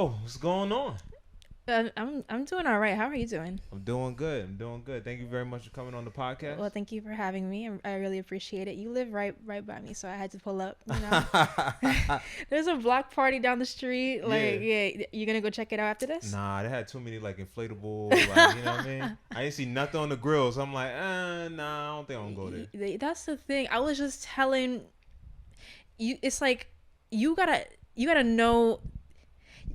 Yo, what's going on? I'm doing all right. How are you doing? I'm doing good. Thank you very much for coming on the podcast. Well, thank you for having me. I really appreciate it. You live right by me, so I had to pull up. You know, there's a block party down the street. Like, yeah, you're gonna go check it out after this? Nah, they had too many like inflatable, like, you know what I mean? I didn't see nothing on the grill, so I'm like, nah, I don't think I'm gonna go there. That's the thing. I was just telling you. It's like you gotta know.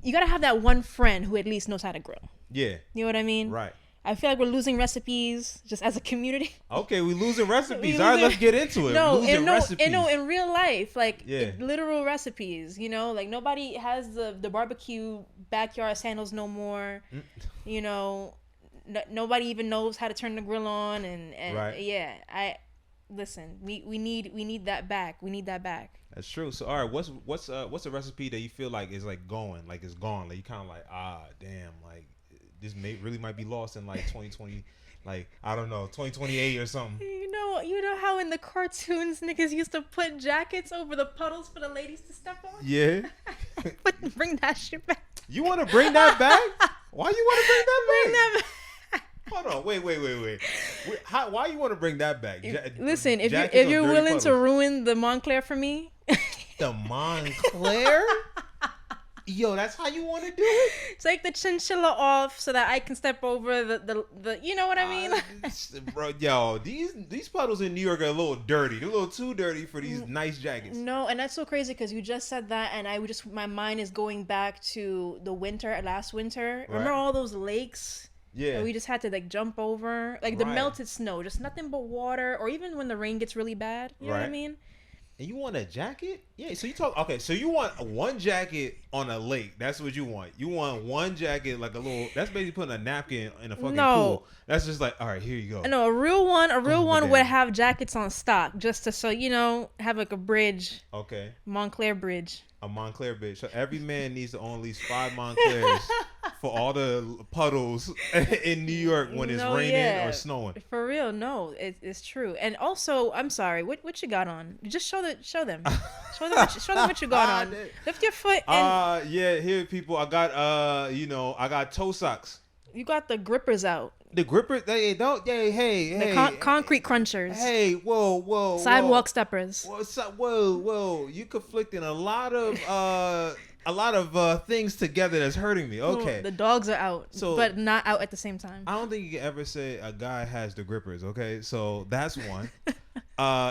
You gotta have that one friend who at least knows how to grill. Yeah. You know what I mean? Right. I feel like we're losing recipes just as a community. Okay, we losing recipes. All right, let's get into it. In real life, like literal recipes. You know, like nobody has the barbecue backyard sandals no more. You know, nobody even knows how to turn the grill on, and right. Yeah, listen. We need that back. We need that back. That's true. So, all right, what's a recipe that you feel like is like going, like it's gone, like you kind of like, damn, like this really might be lost in like 2020, like I don't know, 2028 or something. You know how in the cartoons niggas used to put jackets over the puddles for the ladies to step on? Yeah. Bring that shit back. You want to bring that back? Why you want to bring that back? Hold on, wait. Why you want to bring that back? Listen, if you're willing to ruin the Montclair for me. The Montclair? Yo, that's how you want to do it? Take the chinchilla off so that I can step over the you know what I mean? Bro, yo, these puddles in New York are a little dirty. They're a little too dirty for these nice jackets. No, and that's so crazy because you just said that, and my mind is going back to the last winter. Right. Remember all those lakes? Yeah. We just had to like jump over, like the melted snow, just nothing but water, or even when the rain gets really bad. You know what I mean? And you want a jacket? Yeah. So so you want one jacket on a lake. That's what you want. You want one jacket, like a little, that's basically putting a napkin in a fucking pool. That's just like, all right, here you go. No, a real one would have jackets on stock just to, so, you know, have like a bridge. Okay. Montclair bridge. A Montclair bridge. So every man needs to own at least 5 Montclairs for all the puddles in New York when it's raining or snowing. For real, no, it's true. And also, I'm sorry, what you got on? Just show them. Show them what you got on. Lift your foot. And yeah, here people. I got I got toe socks. You got the grippers out. The grippers, hey, concrete crunchers. Hey, whoa. Sidewalk steppers. What's up? Whoa. You conflicting a lot of things together that's hurting me. Okay. The dogs are out, but not out at the same time. I don't think you can ever say a guy has the grippers, okay? So that's one.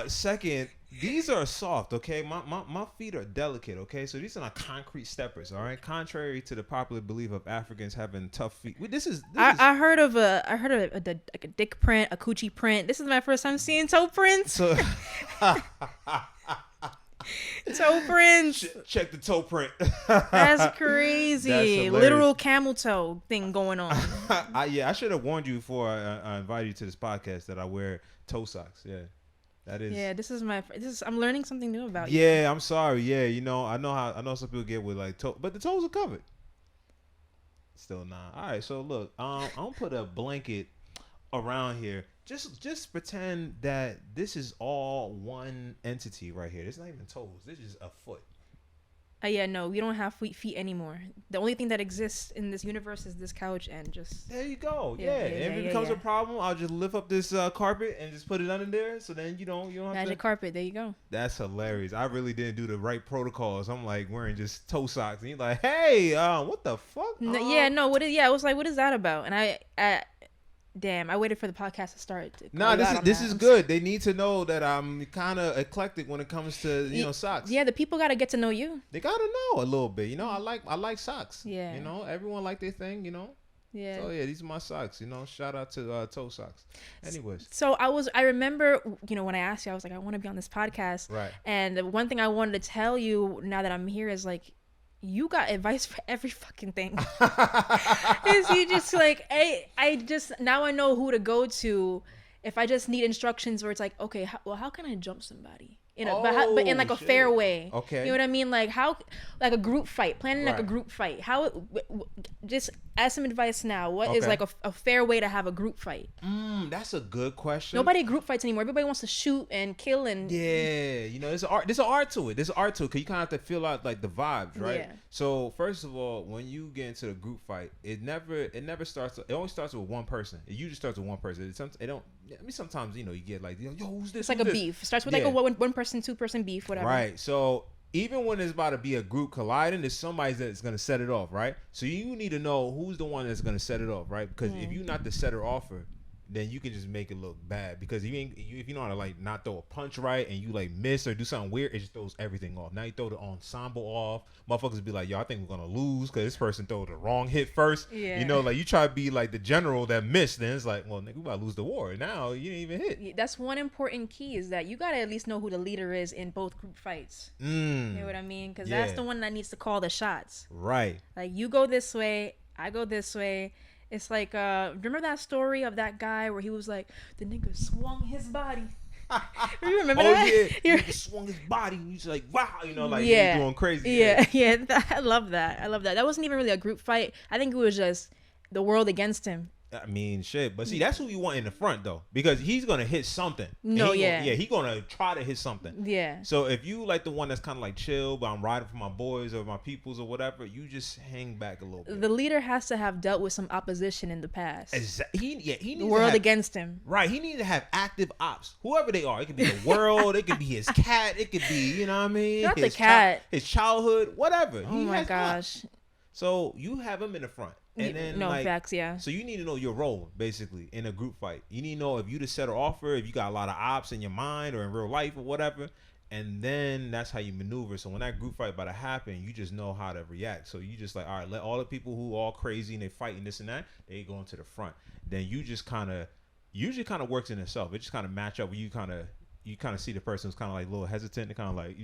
Second, these are soft, okay? My feet are delicate, okay? So these are not concrete steppers, all right? Contrary to the popular belief of Africans having tough feet. I heard of a dick print, a coochie print. This is my first time seeing toe prints. So toe prints. Check the toe print. That's crazy. That's literal camel toe thing going on. I should have warned you before I invited you to this podcast that I wear toe socks. Yeah. That is. Yeah, I'm learning something new about you. Yeah, I'm sorry. Yeah, I know some people get with like toe, but the toes are covered. Still not. All right, so look, I'm gonna put a blanket around here. Just pretend that this is all one entity right here. It's not even toes. This is a foot. Yeah, no, we don't have feet anymore. The only thing that exists in this universe is this couch, and just there you go. Yeah. If it becomes a problem, I'll just lift up this carpet and just put it under there. So then you don't have magic carpet. There you go. That's hilarious. I really didn't do the right protocols. I'm like wearing just toe socks, and you're like, hey, what the fuck? I was like, what is that about? And I damn, I waited for the podcast to start. This is good. They need to know that I'm kind of eclectic when it comes to socks. Yeah, the people gotta get to know you. They gotta know a little bit. I like socks. Yeah. Everyone like their thing. Yeah. So yeah, these are my socks. Shout out to toe socks. Anyways. So I remember when I asked you, I was like, I want to be on this podcast. Right. And the one thing I wanted to tell you now that I'm here is like, you got advice for every fucking thing. Is you just like, I just now I know who to go to if I just need instructions where it's like, okay, how can I jump somebody? but in like a fair way. Okay. You know what I mean? Like like a group fight, planning like a group fight. Just ask some advice now. What is like a fair way to have a group fight? That's a good question. Nobody group fights anymore. Everybody wants to shoot and kill and. Yeah, there's an art. There's an art to it. There's an art to it because you kind of have to feel out like the vibes, right? Yeah. So first of all, when you get into a group fight, it never starts. It only starts with one person. It usually starts with one person. Sometimes you get like, yo, who's this? It's like a beef. It starts with like a one person, 2-person beef, whatever. Right. So even when it's about to be a group colliding, there's somebody that's going to set it off, right? So you need to know who's the one that's going to set it off, right? Because if you're not the setter offer, then you can just make it look bad. Because if you know how to like not throw a punch right and you like miss or do something weird, it just throws everything off. Now you throw the ensemble off, motherfuckers be like, yo, I think we're gonna lose because this person throw the wrong hit first. Yeah. Like you try to be like the general that missed, then it's like, well, nigga, we about to lose the war. Now you didn't even hit. That's one important key, is that you gotta at least know who the leader is in both group fights. You know what I mean? Because that's the one that needs to call the shots. Right. Like, you go this way, I go this way. It's like, remember that story of that guy where he was like, the nigga swung his body. You remember that? Yeah. He swung his body and he's like, wow, like he's going crazy. Yeah. I love that. That wasn't even really a group fight. I think it was just the world against him. I mean, shit. But see, that's who you want in the front, though. Because he's going to hit something. He's going to try to hit something. Yeah. So if you like the one that's kind of like chill, but I'm riding for my boys or my peoples or whatever, you just hang back a little bit. The leader has to have dealt with some opposition in the past. He needs the world against him. Right. He needs to have active ops. Whoever they are. It could be the world. It could be his cat. It could be, you know what I mean? Not the cat. His childhood. Whatever. Oh my gosh. Ops. So you have him in the front. And then, facts, yeah. So you need to know your role, basically, in a group fight. You need to know if you the setter offer, if you got a lot of ops in your mind or in real life or whatever. And then that's how you maneuver. So when that group fight about to happen, you just know how to react. So you just like, all right, let all the people who all crazy and they fighting this and that, they go into the front. Then you just usually kind of works in itself. It just kind of match up where you kind of see the person who's kind of like a little hesitant and kind of like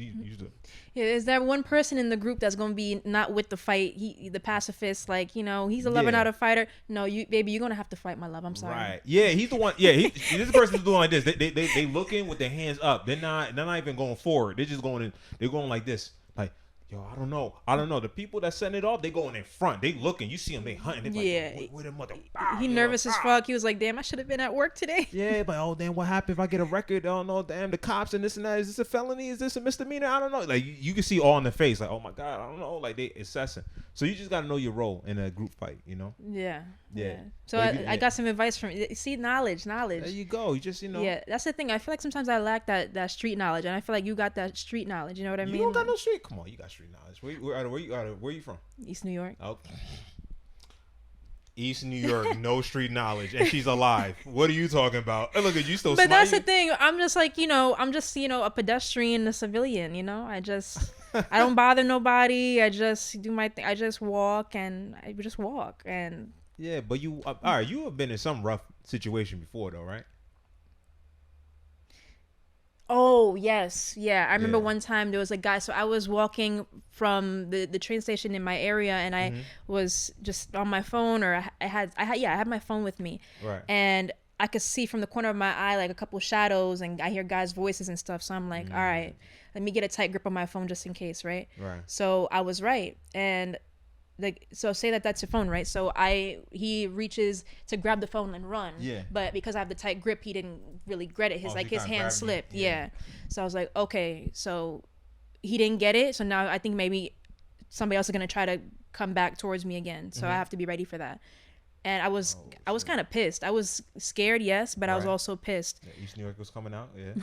is there one person in the group that's gonna be not with the fight? The pacifist, like, he's a 11-out fighter. No, you're gonna have to fight, my love. I'm sorry. Right. Yeah, he's the one. Yeah, this person's doing like this. They looking with their hands up. They're not even going forward. They're just going in. They're going like this. Like, yo, I don't know. The people that setting it off, they going in front. They looking. You see them, they hunting. They like, where the mother? He nervous as fuck. He was like, damn, I should have been at work today. Yeah, but oh damn, what happened if I get a record? I don't know. Damn, the cops and this and that. Is this a felony? Is this a misdemeanor? I don't know. Like you can see all in the face. Like, oh my god, I don't know. Like they assessing. So you just gotta know your role in a group fight. Yeah. Yeah. So I got some advice from knowledge. There you go. You just Yeah, that's the thing. I feel like sometimes I lack that street knowledge, and I feel like you got that street knowledge. You know what I mean? You don't got no street. Come on, you got street knowledge. Where you from? East New York. Oh. East New York, no street knowledge, and she's alive. What are you talking about? Look at you still. But that's the thing. I'm just like, a pedestrian, a civilian. I don't bother nobody. I just do my thing. I just walk and. Yeah, but you all right? You have been in some rough situation before, though, right? Oh, yes. Yeah. I remember one time there was a guy. So I was walking from the train station in my area, and I was just on my phone, or I had my phone with me. Right. And I could see from the corner of my eye, like a couple shadows, and I hear guys' voices and stuff. So I'm like, all right, let me get a tight grip on my phone just in case. Right. Right. So I was right. And so say that's your phone, right? So he reaches to grab the phone and run. Yeah. But because I have the tight grip, he didn't really get it. His hand slipped. Yeah. So I was like, okay, so he didn't get it. So now I think maybe somebody else is gonna try to come back towards me again. So I have to be ready for that. And I was kind of pissed. I was scared, yes, but I was also pissed. Yeah, East New York was coming out. Yeah.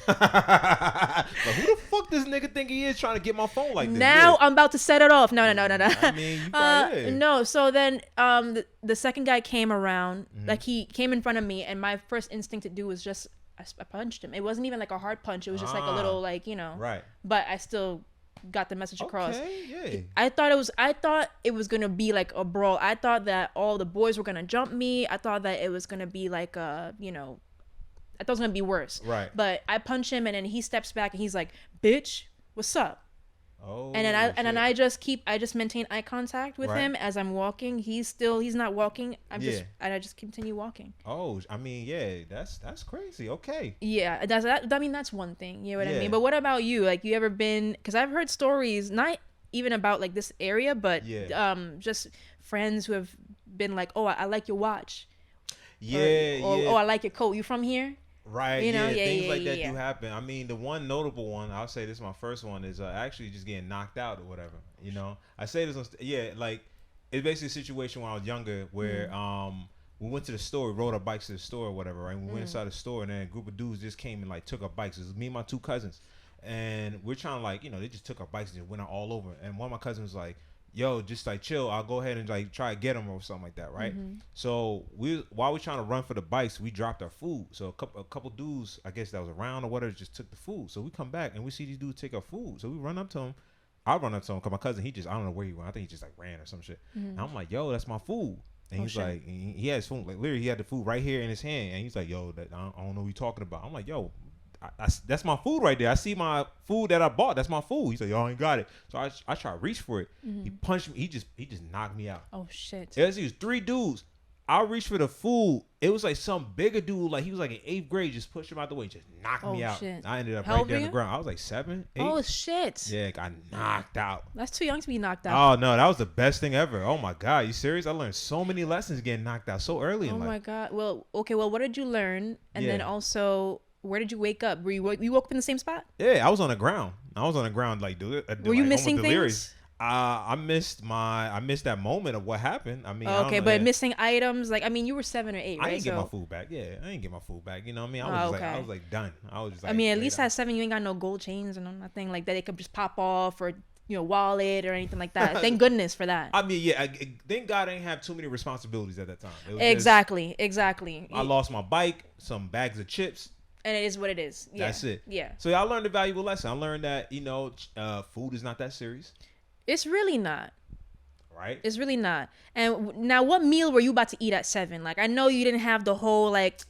Like, who the fuck this nigga think he is trying to get my phone like this? Now I'm about to set it off. No. I mean, you probably is. No. So then, the second guy came around, like he came in front of me, and my first instinct to do was just I punched him. It wasn't even like a hard punch. It was just like a little Right. But I still got the message across. Okay, yeah. I thought it was gonna be like a brawl. I thought that all the boys were gonna jump me. I thought that it was gonna be like I thought it was gonna be worse. Right. But I punch him, and then he steps back, and he's like, "Bitch, what's up?" Oh, and then I just maintain eye contact with him as I'm walking. He's not walking. I just continue walking. Oh, I mean, yeah, that's crazy. Okay. Yeah, that's one thing. You know what I mean? But what about you? Like, you ever been? Because I've heard stories, not even about like this area, but just friends who have been like, oh, I like your watch. Yeah, or I like your coat. You from here? Right, you know, things like that do happen. I mean, the one notable one, I'll say this is my first one, is actually just getting knocked out or whatever. You know, I say this, like, it's basically a situation when I was younger where we went to the store, we rode our bikes to the store or whatever, right? We went inside the store, and then a group of dudes just came and like took our bikes. It was me and my two cousins, and we're trying to, like, you know, they just took our bikes and just went out all over. And one of my cousins was like, yo, just like chill, I'll go ahead and like try to get them or something like that, right? So while we're trying to run for the bikes, we dropped our food. So a couple dudes, I guess that was around or whatever, just took the food. So we come back and we see these dudes take our food. So we run up to them. I run up to him because my cousin, I don't know where he went. I think he just like ran or some shit. And I'm like, yo, that's my food. And he's like, he had his food, like literally he had the food right here in his hand. And he's like, yo, I don't know what you're talking about. I'm like, yo, that's my food right there. I see my food that I bought. That's my food. He's like, yo, I ain't got it. So I try to reach for it. He punched me. He just knocked me out. Oh shit. It was 3 dudes. I reached for the food. It was like some bigger dude, like he was like in 8th grade, just pushed him out the way, just knocked me out. Shit. I ended up right there on the ground. I was like 7, 8. Oh shit. Yeah, got knocked out. That's too young to be knocked out. Oh no, that was the best thing ever. Oh my god, you serious? I learned so many lessons getting knocked out so early in life. Oh my god. Well, okay. Well, what did you learn? And then also, where did you wake up? You woke up in the same spot? Yeah, I was on the ground. Like, were you missing things? I missed that moment of what happened. I mean, but missing items, like, I mean, you were 7 or 8, right? I didn't get my food back. Yeah, I didn't get my food back. You know what I mean? I was like done. I was just like, I mean, at least at 7, you ain't got no gold chains and nothing like that. They could just pop off, or, you know, wallet or anything like that. Thank goodness for that. I mean, yeah, thank God I didn't have too many responsibilities at that time. Exactly. I lost my bike, some bags of chips. And it is what it is. Yeah. That's it. Yeah. So I learned a valuable lesson. I learned that, you know, food is not that serious. It's really not. Right? It's really not. And now, what meal were you about to eat at 7? Like, I know you didn't have the whole, like,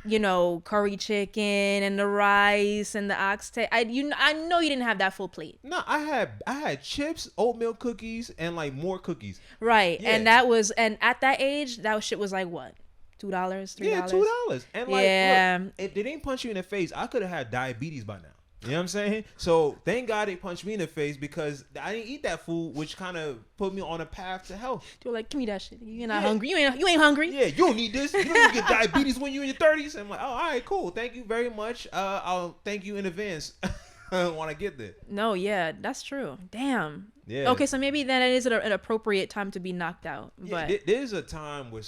you know, curry chicken and the rice and the oxtail. I know you didn't have that full plate. No, I had chips, oatmeal cookies, and like more cookies. Right. Yeah. And at that age, that shit was like what? $2, $3? Yeah, $2. And like, look, if they didn't punch you in the face, I could have had diabetes by now. You know what I'm saying? So thank God they punched me in the face, because I didn't eat that food, which kind of put me on a path to health. They were like, give me that shit. You're not hungry. You ain't hungry. Yeah, you don't need this. You don't get diabetes when you're in your 30s. And I'm like, oh, all right, cool. Thank you very much. I'll thank you in advance when I get there. No, yeah, that's true. Damn. Yeah. Okay, so maybe then it is an appropriate time to be knocked out. But there's a time where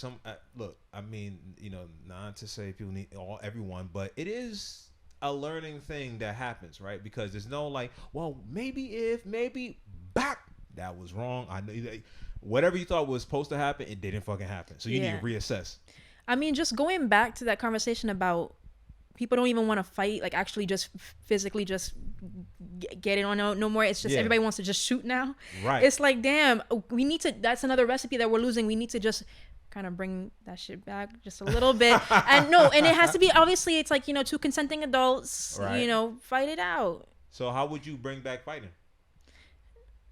look, I mean, you know, not to say people need everyone, but it is a learning thing that happens, right? Because there's no like, well, maybe back, that was wrong. I know whatever you thought was supposed to happen, it didn't fucking happen. So you need to reassess. I mean, just going back to that conversation about people don't even want to fight, like actually just physically just get it on no more. It's just everybody wants to just shoot now. Right. It's like, damn, we need to, that's another recipe that we're losing. We need to just kind of bring that shit back just a little bit. And it has to be, obviously it's like, you know, 2 consenting adults, right, you know, fight it out. So how would you bring back fighting?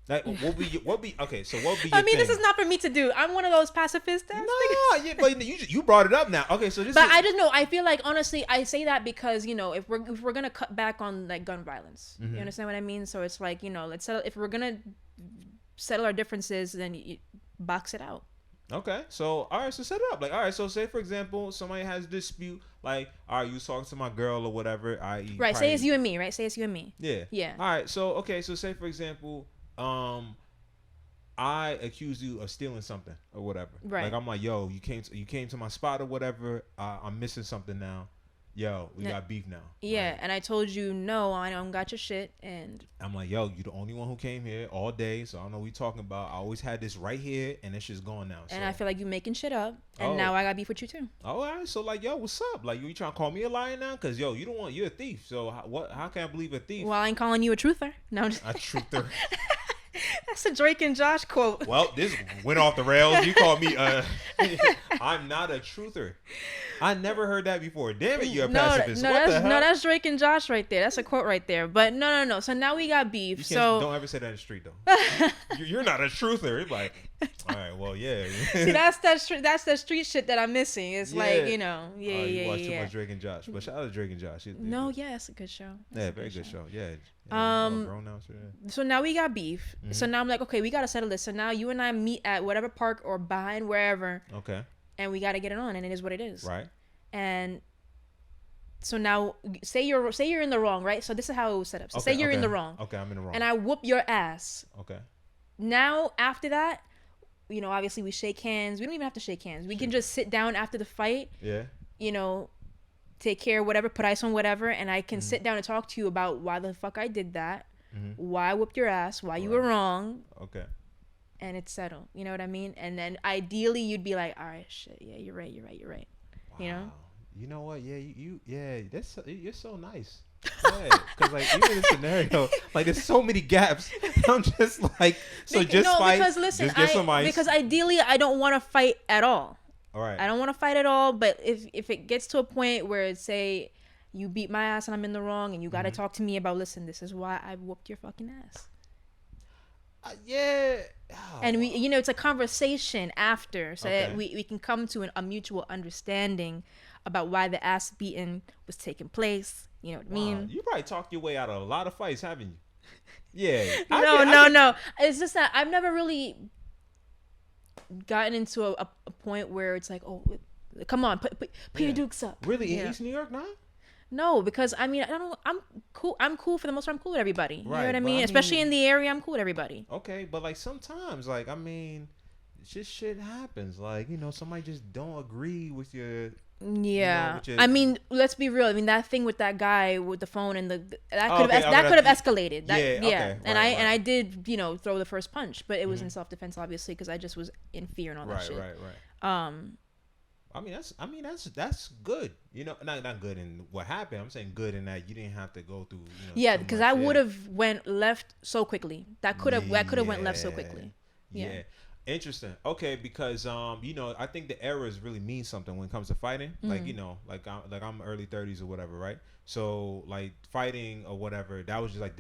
Like, what be okay, so what would be your I mean, thing? This is not for me to do. I'm one of those pacifists. No, yeah, but you brought it up now. Okay, so I just know, I feel like, honestly, I say that because, you know, if we're gonna cut back on like gun violence, you understand what I mean? So it's like, you know, if we're gonna settle our differences, then you box it out. Okay, so all right, so set it up. Like, all right, so say for example, somebody has a dispute. Like, all right, you was talking to my girl or whatever. Right. Say it's you and me. Right. Say it's you and me. Yeah. Yeah. All right. So okay. So say for example, I accuse you of stealing something or whatever. Right. Like, I'm like, yo, you came to my spot or whatever. I'm missing something now. Yo, we got beef now. Yeah, right? And I told you, no, I don't got your shit. And I'm like, yo, you the only one who came here all day, so I don't know what we talking about. I always had this right here, and it's just gone now. And I feel like you making shit up, and now I got beef with you too. All right, so like, yo, what's up? Like, you trying to call me a liar now? Cause yo, you're a thief. So how can I believe a thief? Well, I ain't calling you a truther. No, I'm just a truther. That's a Drake and Josh quote. Well, this went off the rails. You called me I'm not a truther. I never heard that before. Damn it, you're a pacifist. What the hell? No, that's Drake and Josh right there. That's a quote right there. But no. So now we got beef. So don't ever say that in the street though. You're not a truther. It's like, all right, well, yeah. See, that's the street shit that I'm missing. It's like, you know, you watch too much Drake and Josh. But shout out to Drake and Josh. It's a good show. Very good show. Yeah. So now we got beef. Mm-hmm. So now I'm like, okay, we gotta settle this. So now you and I meet at whatever park or behind wherever. Okay. And we gotta get it on, and it is what it is. Right. And so now, say you're in the wrong, right? So this is how it was set up. So say you're in the wrong. Okay, I'm in the wrong. And I whoop your ass. Okay. Now after that, you know, obviously we shake hands. We don't even have to shake hands. We can just sit down after the fight. Yeah. You know, take care of whatever, put ice on whatever, and I can sit down and talk to you about why the fuck I did that, why I whooped your ass, why you were wrong. Okay. And it's settled. You know what I mean? And then ideally you'd be like, all right, shit, yeah, you're right. Wow. You know? You know what? Yeah, you're so nice. Yeah, because like even in this scenario, like there's so many gaps. I'm just like, fight. Because listen, just get some ice. Because ideally I don't want to fight at all. All right. I don't want to fight at all. But if it gets to a point where it's, say you beat my ass and I'm in the wrong, and you got to talk to me about, listen, this is why I whooped your fucking ass. Yeah. Oh. And we, you know, it's a conversation after, so that we can come to a mutual understanding about why the ass beating was taking place. You know what I mean? You probably talked your way out of a lot of fights, haven't you? Yeah. No. It's just that I've never really gotten into a point where it's like, oh, come on, put your dukes up. Really? In East New York now? No, because I mean, I don't know. I'm cool for the most part. I'm cool with everybody. You know what I mean? I Especially in the area, I'm cool with everybody. Okay, but like sometimes, like, I mean, just shit happens. Like, you know, somebody just don't agree with your. Yeah, you know, I mean, let's be real. I mean, that thing with that guy with the phone and that could have escalated. And I did, you know, throw the first punch, but it was in self-defense, obviously, because I just was in fear and all that shit. Right. That's good. You know, not good in what happened. I'm saying good in that you didn't have to go through. You know, yeah, because I would have went left so quickly. That could have went left so quickly. Yeah. Interesting. Okay, because you know, I think the eras really mean something when it comes to fighting. Like, you know, like I'm early 30s or whatever, right? So like fighting or whatever, that was just like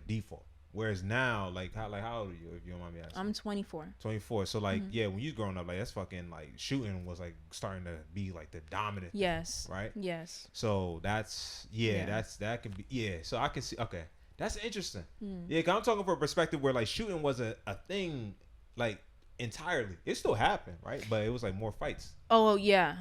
default. Whereas now, like how old are you, if you don't mind me asking? I'm 24. 24. So like when you growing up, like that's fucking like shooting was like starting to be like the dominant. Yes. Thing, right. Yes. So that can be So I can see. Okay, that's interesting. Yeah, 'cause I'm talking from a perspective where like shooting was a thing. Like entirely, it still happened, right? But it was like more fights. Oh yeah,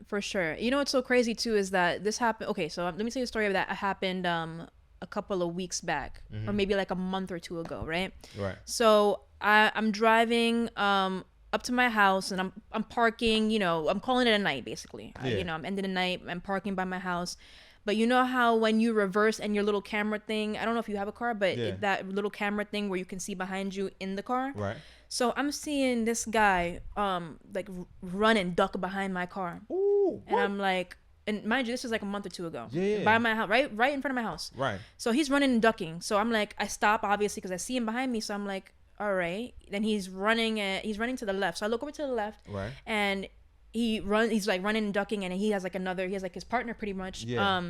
for sure. You know what's so crazy too is that this happened. Okay, so let me tell you a story of that happened a couple of weeks back, or maybe like a month or two ago, right? Right. So I'm driving up to my house and I'm parking. You know, I'm calling it a night basically. You know, I'm ending the night. I'm parking by my house. But you know how when you reverse and your little camera thing, I don't know if you have a car, but that little camera thing where you can see behind you in the car. Right. So I'm seeing this guy like run and duck behind my car. Ooh, and I'm like, and mind you, this was like a month or two ago. Yeah. By my house, right in front of my house. Right. So he's running and ducking. So I'm like, I stop obviously because I see him behind me. So I'm like, all right. Then he's running to the left. So I look over to the left. Right. And he's like running and ducking, and he has like his partner pretty much. Yeah.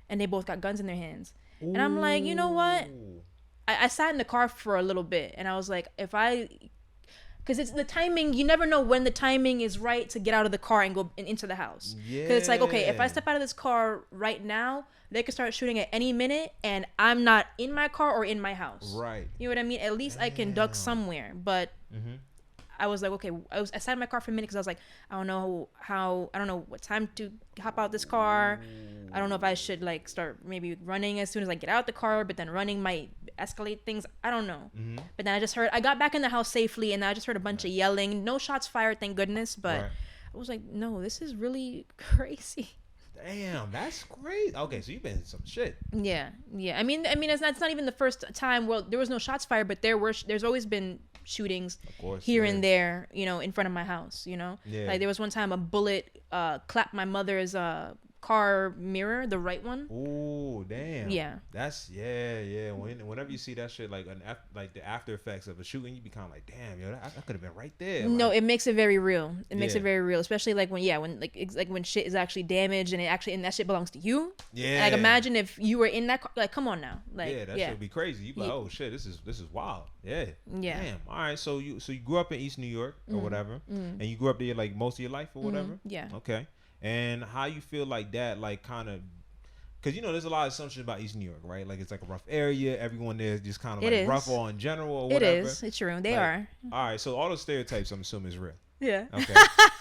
And they both got guns in their hands. Ooh. And I'm like, you know what? I sat in the car for a little bit, and I was like, because it's the timing. You never know when the timing is right to get out of the car and go into the house. Yeah. Because it's like, okay, if I step out of this car right now, they could start shooting at any minute, and I'm not in my car or in my house. Right. You know what I mean? At least I can duck somewhere. But I was like, okay, I sat in my car for a minute because I was like, I don't know what time to hop out this car. I don't know if I should like start maybe running as soon as I get out the car, but then running might escalate things. I don't know. But then I got back in the house safely, and I just heard a bunch of yelling. No shots fired, thank goodness. But I was like, no, this is really crazy. Damn, that's great. Okay, so you've been in some shit. Yeah. I mean, it's not even the first time. Well, there was no shots fired, but there's always been shootings here and there, you know, in front of my house. You know, like there was one time a bullet clapped my mother's car mirror, the right one. Oh damn. Yeah. That's yeah. Whenever you see that shit, like like the after effects of a shooting, you be kind of like, damn, yo, that could have been right there. No, like, it makes it very real. It makes it very real, especially like when like it's like when shit is actually damaged and that shit belongs to you. Yeah. Like imagine if you were in that car, like come on now. Like yeah, that shit would be crazy. You be like, oh shit, this is wild. Yeah. Yeah. Damn. All right. So you grew up in East New York or whatever, and you grew up there like most of your life or whatever. Yeah. Okay. And how you feel like that, like kind of, because you know there's a lot of assumptions about East New York, right? Like it's like a rough area. Everyone there is just kind of like rough or in general or whatever. It is. It's true. They are. All right. So all those stereotypes, I'm assuming, is real. Yeah. Okay.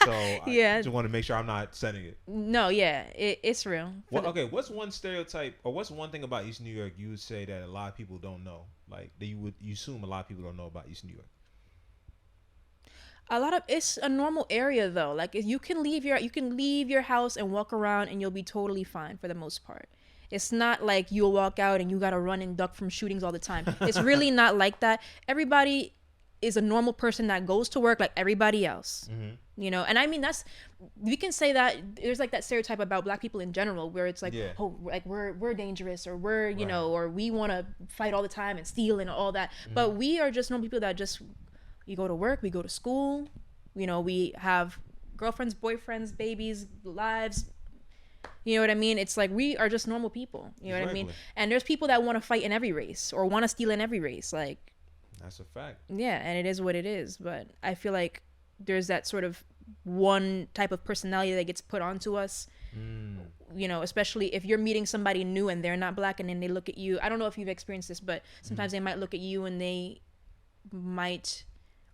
So I just want to make sure I'm not setting it. No. Yeah. It's real. Okay. What's one stereotype or what's one thing about East New York you would say that a lot of people don't know? Like that you assume a lot of people don't know about East New York. It's a normal area though. Like if you can leave your house and walk around and you'll be totally fine for the most part. It's not like you'll walk out and you gotta run and duck from shootings all the time. It's really not like that. Everybody is a normal person that goes to work like everybody else. You know, and I mean we can say that there's like that stereotype about black people in general where it's like oh like we're dangerous or we're you know or we want to fight all the time and steal and all that. But we are just normal people that just. We go to work, we go to school, you know, we have girlfriends, boyfriends, babies, lives. You know what I mean? It's like we are just normal people. You know what I mean? And there's people that want to fight in every race or want to steal in every race. Like, that's a fact. Yeah, and it is what it is. But I feel like there's that sort of one type of personality that gets put onto us. You know, especially if you're meeting somebody new and they're not black and then they look at you. I don't know if you've experienced this, but sometimes they might look at you and they might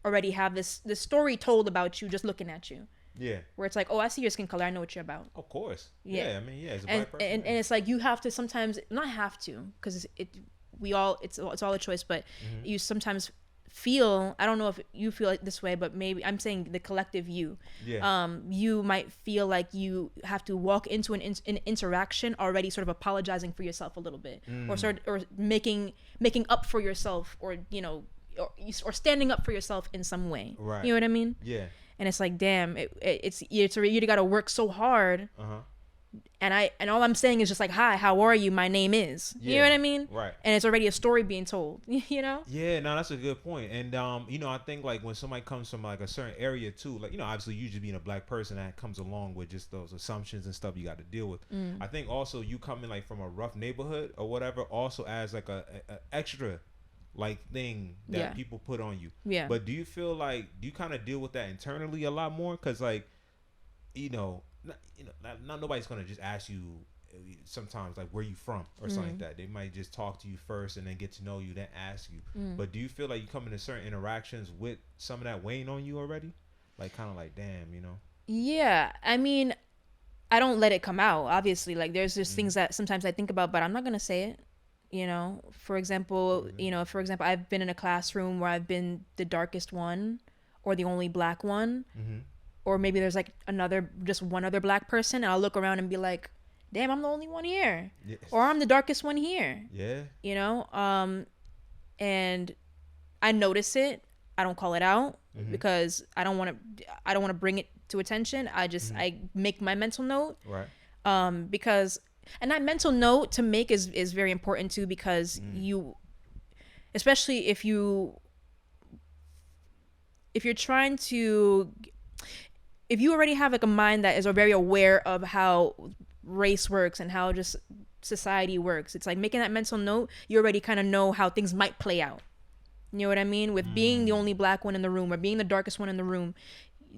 already have this story told about you just looking at you. Yeah. Where it's like, oh, I see your skin color. I know what you're about. Of course. Yeah. I mean, yeah, it's a black person. And it's like you have to sometimes, not have to, because it's all a choice, but you sometimes feel, I don't know if you feel like this way, but maybe I'm saying the collective you. Yeah. You might feel like you have to walk into an interaction already sort of apologizing for yourself a little bit, or making up for yourself, or you know. Or standing up for yourself in some way. Right. You know what I mean? Yeah. And it's like, damn, you got to work so hard. And all I'm saying is just like, hi, how are you? My name is. Yeah. You know what I mean? Right. And it's already a story being told. You know? Yeah. No, that's a good point. And you know, I think like when somebody comes from like a certain area too, like you know, obviously usually being a black person, that comes along with just those assumptions and stuff you got to deal with. I think also you coming like from a rough neighborhood or whatever also adds like a extra like thing that people put on you. Yeah. But do you feel like you kind of deal with that internally a lot more? Because like, not nobody's gonna just ask you sometimes like where you from or something like that. They might just talk to you first and then get to know you, then ask you. But do you feel like you come into certain interactions with some of that weighing on you already? Like kind of like, damn, you know? Yeah. I mean, I don't let it come out. Obviously, like there's just things that sometimes I think about, but I'm not gonna say it. You know, for example, I've been in a classroom where I've been the darkest one or the only black one, or maybe there's like just one other black person, and I'll look around and be like, damn, I'm the only one here, or I'm the darkest one here. Yeah. You know, and I notice it. I don't call it out because I don't want to bring it to attention. I make my mental note. Right. Because. And that mental note to make is very important too, because you, especially if you're trying to, if you already have like a mind that is very aware of how race works and how just society works, it's like making that mental note, you already kind of know how things might play out. You know what I mean? With being the only black one in the room or being the darkest one in the room,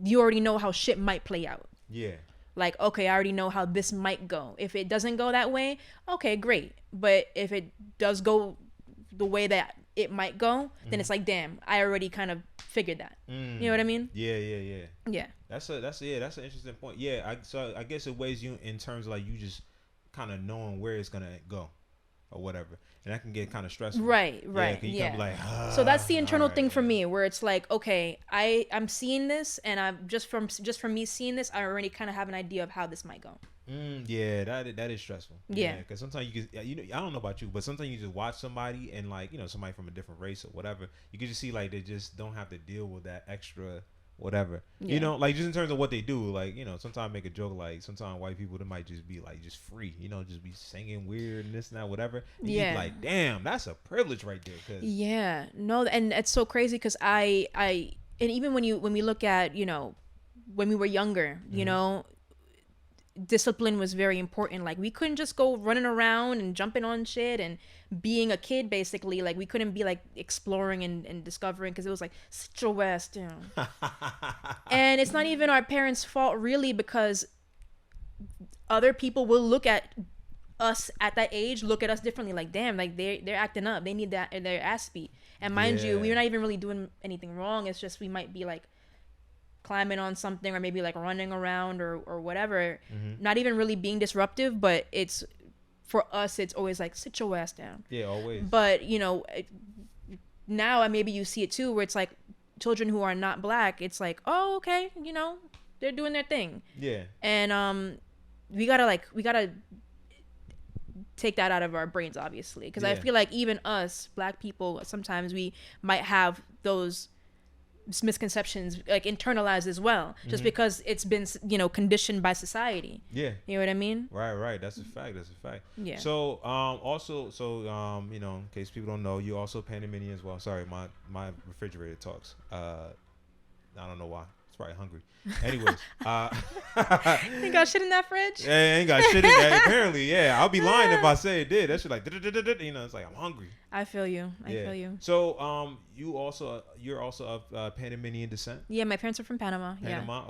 you already know how shit might play out. Yeah. Like, okay, I already know how this might go. If it doesn't go that way, okay, great. But if it does go the way that it might go, then it's like, damn, I already kind of figured that. You know what I mean? Yeah. That's an interesting point. Yeah, so I guess it weighs you in terms of like you just kind of knowing where it's gonna go or whatever, and that can get kind of stressful. Right. Yeah. Like, so that's the internal thing for me, where it's like, okay, I'm seeing this, and I'm just from me seeing this, I already kind of have an idea of how this might go. Yeah, that is stressful. Yeah, because sometimes you can, I don't know about you, but sometimes you just watch somebody and like somebody from a different race or whatever, you can just see like they just don't have to deal with that extra whatever. You know, like just in terms of what they do, like, you know, sometimes I make a joke like sometimes white people, they might just be like just free, you know, just be singing weird and this and that, whatever. And you be like, damn, that's a privilege right there. No, and it's so crazy because I and even when we look at, you know, when we were younger, you know, discipline was very important. Like we couldn't just go running around and jumping on shit and being a kid, basically. Like we couldn't be like exploring and discovering, because it was like, sit your ass down. And it's not even our parents' fault really, because other people will look at us at that age, look at us differently. Like, damn, like they're acting up, they need that their ass beat. And mind you, we're not even really doing anything wrong. It's just we might be like climbing on something, or maybe like running around or whatever, not even really being disruptive, but it's, for us, it's always like, sit your ass down. Yeah, always. But, you know, now maybe you see it too, where it's like children who are not black, it's like, oh, okay, you know, they're doing their thing. Yeah. And we gotta take that out of our brains, obviously, because I feel like even us black people, sometimes we might have those misconceptions like internalized as well, just because it's been, you know, conditioned by society. You know what I mean? Right, that's a fact. So you know, in case people don't know, you also Panamanian as well. Sorry, my refrigerator talks. I don't know why. It's probably hungry. Anyways, ain't got shit in that fridge. Yeah, ain't got shit in that. Apparently, yeah. I'll be lying if I say it did. That shit like, you know, it's like I'm hungry. I feel you. I feel you. So, you're also of Panamanian descent. Yeah, my parents are from Panama.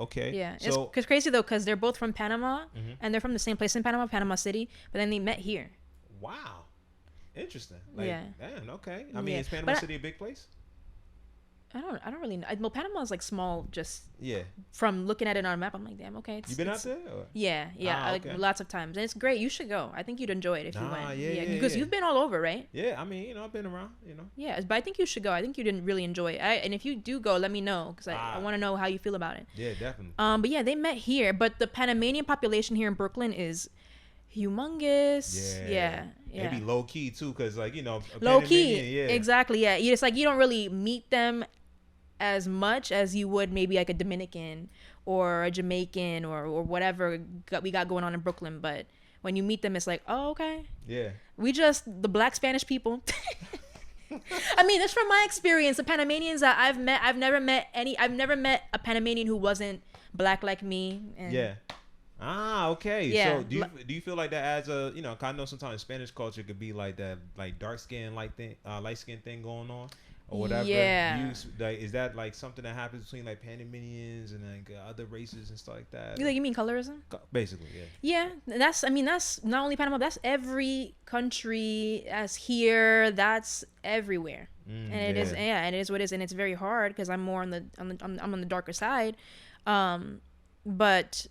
Okay. Yeah, so it's crazy though, because they're both from Panama, and they're from the same place in Panama, Panama City, but then they met here. Wow, interesting. Like, damn. Okay. I mean, is Panama City a big place? I don't really know. Well, Panama is like small, just yeah. From looking at it on a map, I'm like, damn, okay. You been out there? Or? Yeah, like lots of times, and it's great. You should go. I think you'd enjoy it if you went. Because you've been all over, right? Yeah, I mean, you know, I've been around, you know. Yeah, but I think you should go. I think you didn't really enjoy it. And if you do go, let me know, because I want to know how you feel about it. Yeah, definitely. But yeah, they met here, but the Panamanian population here in Brooklyn is humongous. Yeah. Maybe low key too, because like, you know, low key. Exactly. Yeah, you just like, you don't really meet them as much as you would maybe like a Dominican or a Jamaican or whatever we got going on in Brooklyn. But when you meet them, it's like, oh, okay. Yeah. We just the black Spanish people. I mean, that's from my experience. The Panamanians that I've met, I've never met a Panamanian who wasn't black like me. And okay. Yeah. So do you feel like that adds a, you know, 'cause I know sometimes Spanish culture could be like that, like dark skin light skin thing going on or whatever. Yeah. Is that like something that happens between like Panamanians and like other races and stuff like that? You mean colorism? Basically, yeah. Yeah, that's not only Panama. That's every country. That's here. That's everywhere. And it is. Yeah, and it is what it is. And it's very hard because I'm more I'm on the darker side. But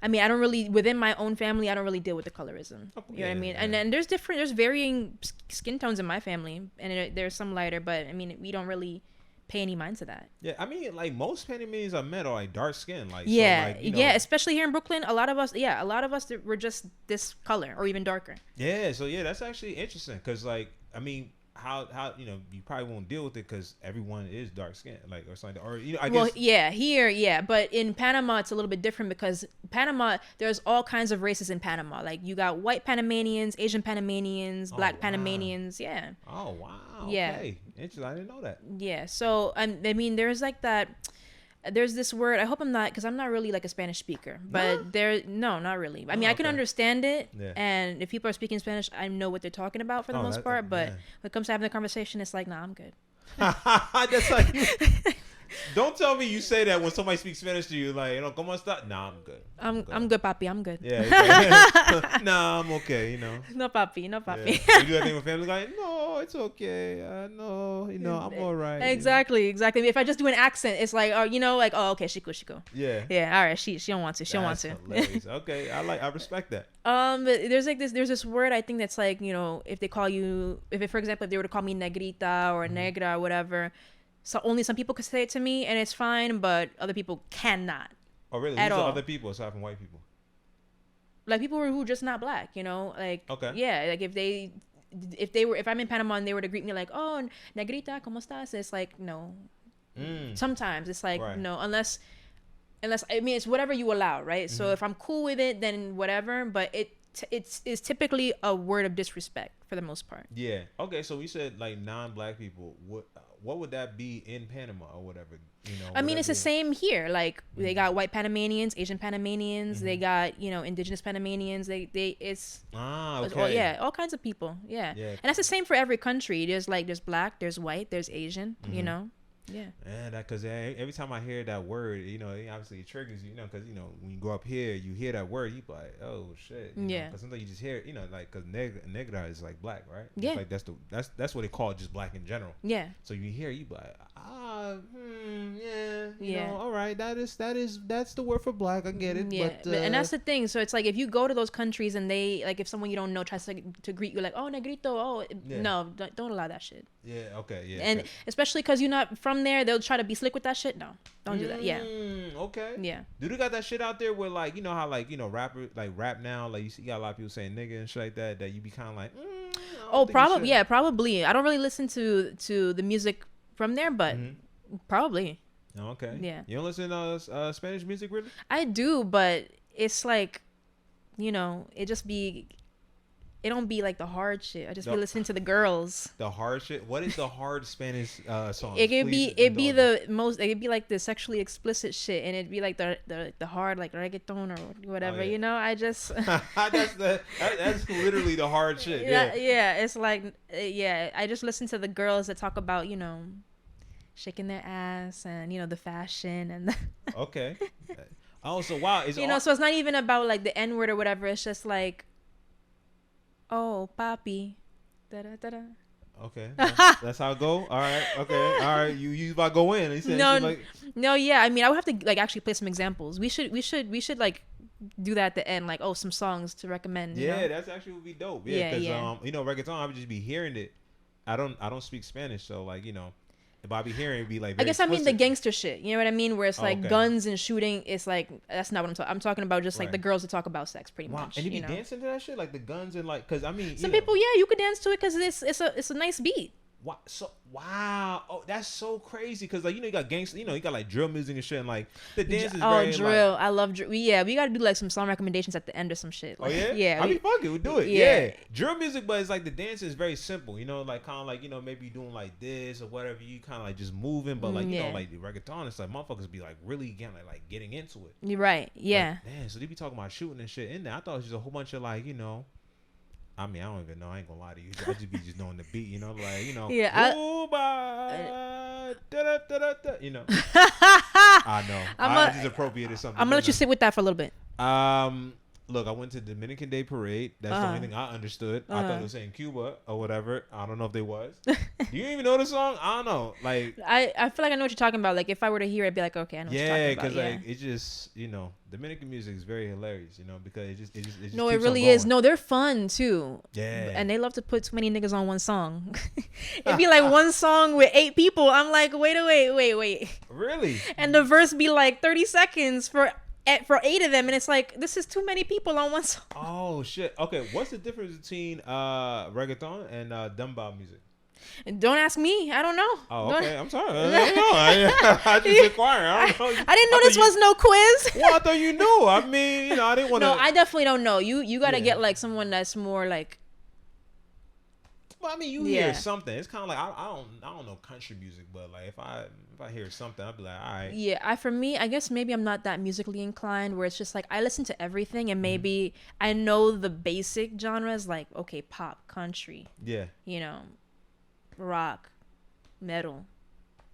I mean, I don't really, within my own family, I don't really deal with the colorism. You know what I mean? And then there's varying skin tones in my family, and there's some lighter, but I mean, we don't really pay any mind to that. Yeah, I mean, like most Panamanians I met are like dark skin, like yeah, so, like, you know, yeah, especially here in Brooklyn, a lot of us were just this color or even darker. Yeah, so yeah, that's actually interesting because like, I mean, how you know, you probably won't deal with it because everyone is dark skinned, like, or something, or, you know, I guess. Well, yeah, here, yeah, but in Panama it's a little bit different because Panama, there's all kinds of races in Panama. Like you got white Panamanians, Asian Panamanians, black Panamanians. Yeah. Oh wow. Yeah. Okay. Interesting. I didn't know that. Yeah. So I mean, there's like that. There's this word. I hope I'm not, because I'm not really like a Spanish speaker. But no, not really. I mean, I can understand it, and if people are speaking Spanish, I know what they're talking about for the most part. But when it comes to having a conversation, it's like, nah, I'm good. That's like. Don't tell me you say that when somebody speaks Spanish to you, like, you know, ¿cómo está? Nah, I'm good. I'm good, papi. I'm good. Yeah. Nah, I'm okay. You know. No, papi. Yeah. You do that thing with family, like, no, it's okay. No, you know, I'm all right. Exactly. If I just do an accent, it's like, oh, you know, like, oh, okay, she cool. Yeah. Yeah. All right. She don't want to. She don't want to. Hilarious. Okay. I respect that. But there's this word, I think, that's like, you know, if they call you, for example, if they were to call me negrita or negra or whatever. So only some people could say it to me, and it's fine, but other people cannot. Oh, really? Who's other people aside from white people? Like people who are just not black, you know? Like, okay. Yeah, like if I'm in Panama and they were to greet me like, oh, negrita, ¿cómo estás? It's like, no, Sometimes it's like right. no, unless I mean it's whatever you allow, right? So if I'm cool with it, then whatever. But it's typically a word of disrespect for the most part. Yeah. Okay. So we said like non-black people. What would that be in Panama or whatever? You know. I mean, it's the same here. Like they got white Panamanians, Asian Panamanians. They got indigenous Panamanians. It's okay. all kinds of people. Yeah. And that's the same for every country. There's black, there's white, there's Asian. You know. Yeah. Man, because every time I hear that word, it obviously it triggers you, because when you go up here, you hear that word, you be like, oh shit, because sometimes you just hear it, like because negra is like black, right? Yeah. It's like that's what they call just black in general. Yeah. So you hear, you be like, yeah, all right, that's the word for black. I get it. Yeah. But, and that's the thing. So it's like if you go to those countries and they like if someone you don't know tries to greet you like, oh negrito, no, don't allow that shit. Yeah. Okay. Yeah. And especially because you're not from there, they'll try to be slick with that shit. No, don't do that. Yeah. Okay. Yeah. Do they got that shit out there where like how like rapper like rap now like you got a lot of people saying nigga and shit like that you be kind of like. Probably. Yeah, probably. I don't really listen to the music from there, but probably. Okay. Yeah. You don't listen to Spanish music really? I do, but it's like, it don't be like the hard shit. I just be listening to the girls. The hard shit. What is the hard Spanish song? It'd be like the sexually explicit shit, and it'd be like the hard like reggaeton or whatever. I just that's literally the hard shit. Yeah. It's like I just listen to the girls that talk about shaking their ass and the fashion and okay. Oh, so wow, so it's not even about like the N-word or whatever. It's just like, oh, papi. Da-da-da-da. Okay. That's how it go? All right. Okay. All right. You about to go in. No, yeah. I mean, I would have to like actually play some examples. We should like do that at the end, like some songs to recommend. Yeah, that's actually would be dope. Yeah, because reggaeton, I would just be hearing it. I don't speak Spanish, so like if I be hearing it, be like. I guess explicit. I mean the gangster shit. You know what I mean? Where it's like guns and shooting. It's like that's not what I'm talking. I'm talking about just like the girls that talk about sex, pretty much. And you be dancing to that shit, like the guns and like, because I mean, some people, you could dance to it because it's a nice beat. Wow, oh, that's so crazy because like you got gangster, you got like drill music and shit, and like the dance is very drill. Like, I love drill. Yeah, we gotta do like some song recommendations at the end or some shit. Like, yeah. I mean, fuck it, we'll do it. Yeah, drill music, but it's like the dance is very simple. Like kind of like maybe you doing like this or whatever. You kind of like just moving, but like like the reggaeton, it's like motherfuckers be like really getting into it. You're right. Yeah. Like, man, so they be talking about shooting and shit in there. I thought it was just a whole bunch of like I mean, I don't even know. I ain't gonna lie to you. I just be just knowing the beat, Yeah. I know. I just appropriated something. I'm gonna let you sit with that for a little bit. Look, I went to Dominican Day Parade. That's the only thing I understood. I thought it was saying Cuba or whatever. I don't know if they was. Do you even know the song? I don't know. Like I feel like I know what you're talking about. Like if I were to hear it, I'd be like, okay, I know what you're talking about. Cause like it just Dominican music is very hilarious. Because it just no, it really is. No, they're fun too. Yeah. And they love to put too many niggas on one song. It'd be like one song with 8 people. I'm like, wait. Really? And the verse be like 30 seconds for 8 of them, and it's like this is too many people on one song. Oh shit. Okay, what's the difference between reggaeton and dumbbell music? Don't ask me. I don't know. Oh, okay. I'm sorry. I just inquiring. I don't know. I didn't know this was no quiz. Well, I thought you knew. I mean, I didn't want to. No, I definitely don't know. You got to get like someone that's more like. Well, I mean, you hear something. It's kind of like I don't know country music, but like if I hear something, I'll be like, all right. Yeah, for me, I guess maybe I'm not that musically inclined. Where it's just like I listen to everything, and maybe I know the basic genres, like okay, pop, country. Yeah. Rock, metal.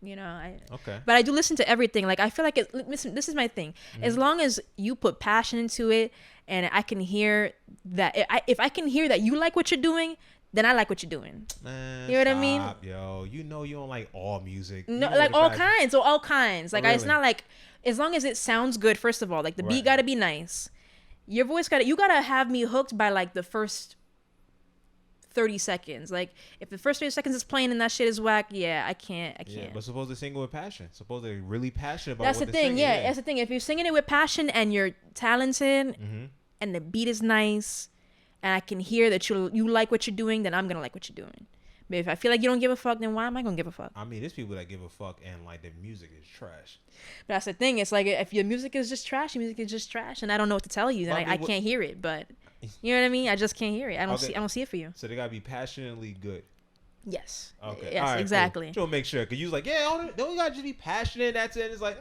Okay. But I do listen to everything. Like I feel like listen, this is my thing. As long as you put passion into it, and I can hear that, if I can hear that you like what you're doing, then I like what you're doing. Man, you know what I mean? Yo, you don't like all music. No, like all kinds. Like really? It's not like as long as it sounds good. First of all, like the beat gotta be nice. Your voice you gotta have me hooked by like the first 30 seconds. Like if the first 30 seconds is playing and that shit is whack, I can't. Yeah, but suppose they're singing with passion. Suppose they're really passionate about that's what the they're thing. singing. Yeah, that's the thing. If you're singing it with passion and you're talented and the beat is nice and I can hear that you like what you're doing, then I'm gonna like what you're doing. But if I feel like you don't give a fuck, then why am I gonna give a fuck? I mean, there's people that give a fuck and like their music is trash. But that's the thing. It's like if your music is just trash, your music is just trash, and I don't know what to tell you. Then I can't hear it. But you know what I mean? I just can't hear it. I don't see it for you. So they gotta be passionately good. Yes. Okay. Yes. Right, exactly. Cool. Just make sure, cause you was like, yeah, don't gotta just be passionate. That's it. It's like,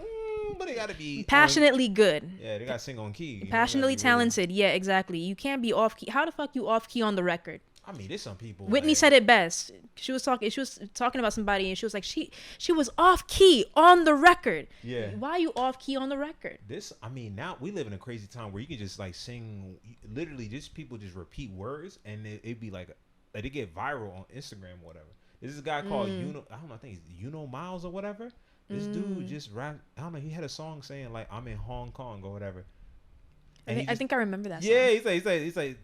but they gotta be passionately good. Yeah, they gotta sing on key. Passionately talented. Really... Yeah, exactly. You can't be off key. How the fuck you off key on the record? I mean, there's some people. Whitney said it best. She was talking about somebody, and she was like, she was off key on the record. Yeah. Why are you off key on the record? I mean, now we live in a crazy time where you can just like sing, literally, just people just repeat words, and it'd be like it get viral on Instagram or whatever. There's this guy called I don't know, I think he's Miles or whatever. This dude just rap. I don't know. He had a song saying like I'm in Hong Kong or whatever. I think I remember that song. Yeah, he's like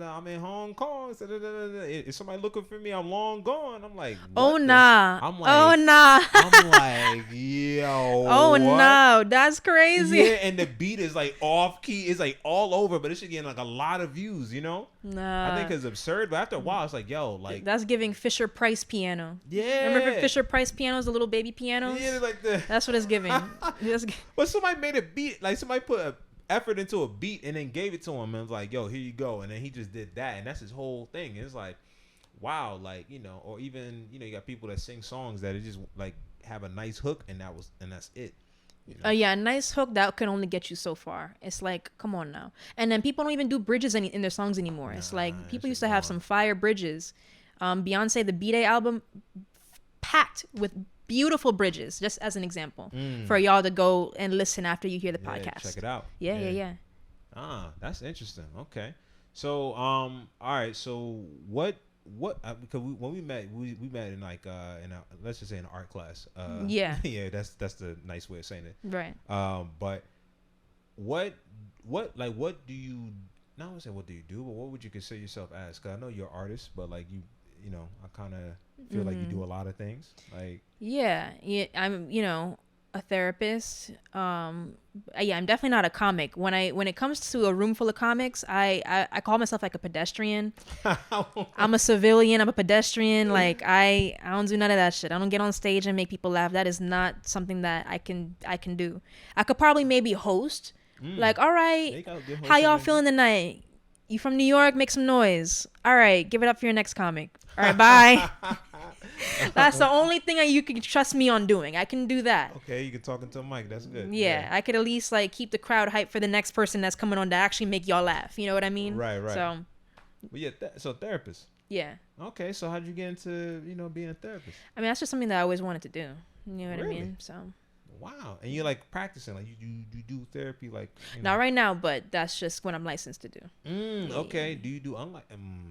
I'm in Hong Kong. Is somebody looking for me? I'm long gone. I'm like, oh nah. I'm like, oh nah. I'm like, yo. Oh what? No, that's crazy. Yeah, and the beat is like off key. It's like all over, but it's getting like a lot of views. You know? Nah. I think it's absurd, but after a while, it's like, yo, like that's giving Fisher Price piano. Yeah. Remember Fisher Price pianos, the little baby pianos? Yeah, like the. That's what it's giving. But somebody made a beat. Like somebody put a effort into a beat and then gave it to him and was like, yo, here you go. And then he just did that, and that's his whole thing. It's like, wow, like, you know, or even, you know, you got people that sing songs that it just like have a nice hook and that's it. You know? Yeah, a nice hook that can only get you so far. It's like, come on now. And then people don't even do bridges in their songs anymore. It's like people used to have some fire bridges. Beyonce, the B-Day album, packed with beautiful bridges, just as an example, for y'all to go and listen after you hear the podcast. Check it out. Yeah. Ah, that's interesting. Okay. So, all right. So what, because when we met in like, let's just say in art class. Yeah. Yeah, that's the nice way of saying it. Right. But what do you, not want to say what do you do, but what would you consider yourself as? Because I know you're an artist, but like you know, I kind of feel like you do a lot of things. Like yeah, I'm, you know, a therapist. I'm definitely not a comic. When it comes to a room full of comics, I call myself like a pedestrian. I'm a civilian. I'm a pedestrian. Like I don't do none of that shit. I don't get on stage and make people laugh. That is not something that I can do. I could probably maybe host. Like, all right, how y'all feeling tonight? You from New York? Make some noise. All right, give it up for your next comic. All right, bye. That's the only thing you can trust me on doing. I can do that. Okay, you can talk into a mic. That's good. Yeah, I could at least like keep the crowd hyped for the next person that's coming on to actually make y'all laugh. You know what I mean? Right. So, well, yeah. So therapist. Yeah. Okay, so how'd you get into being a therapist? I mean, that's just something that I always wanted to do. You know what Really? I mean? So. Wow, and you're like practicing, like you do therapy, like not right now, but that's just what I'm licensed to do. Okay. Do you do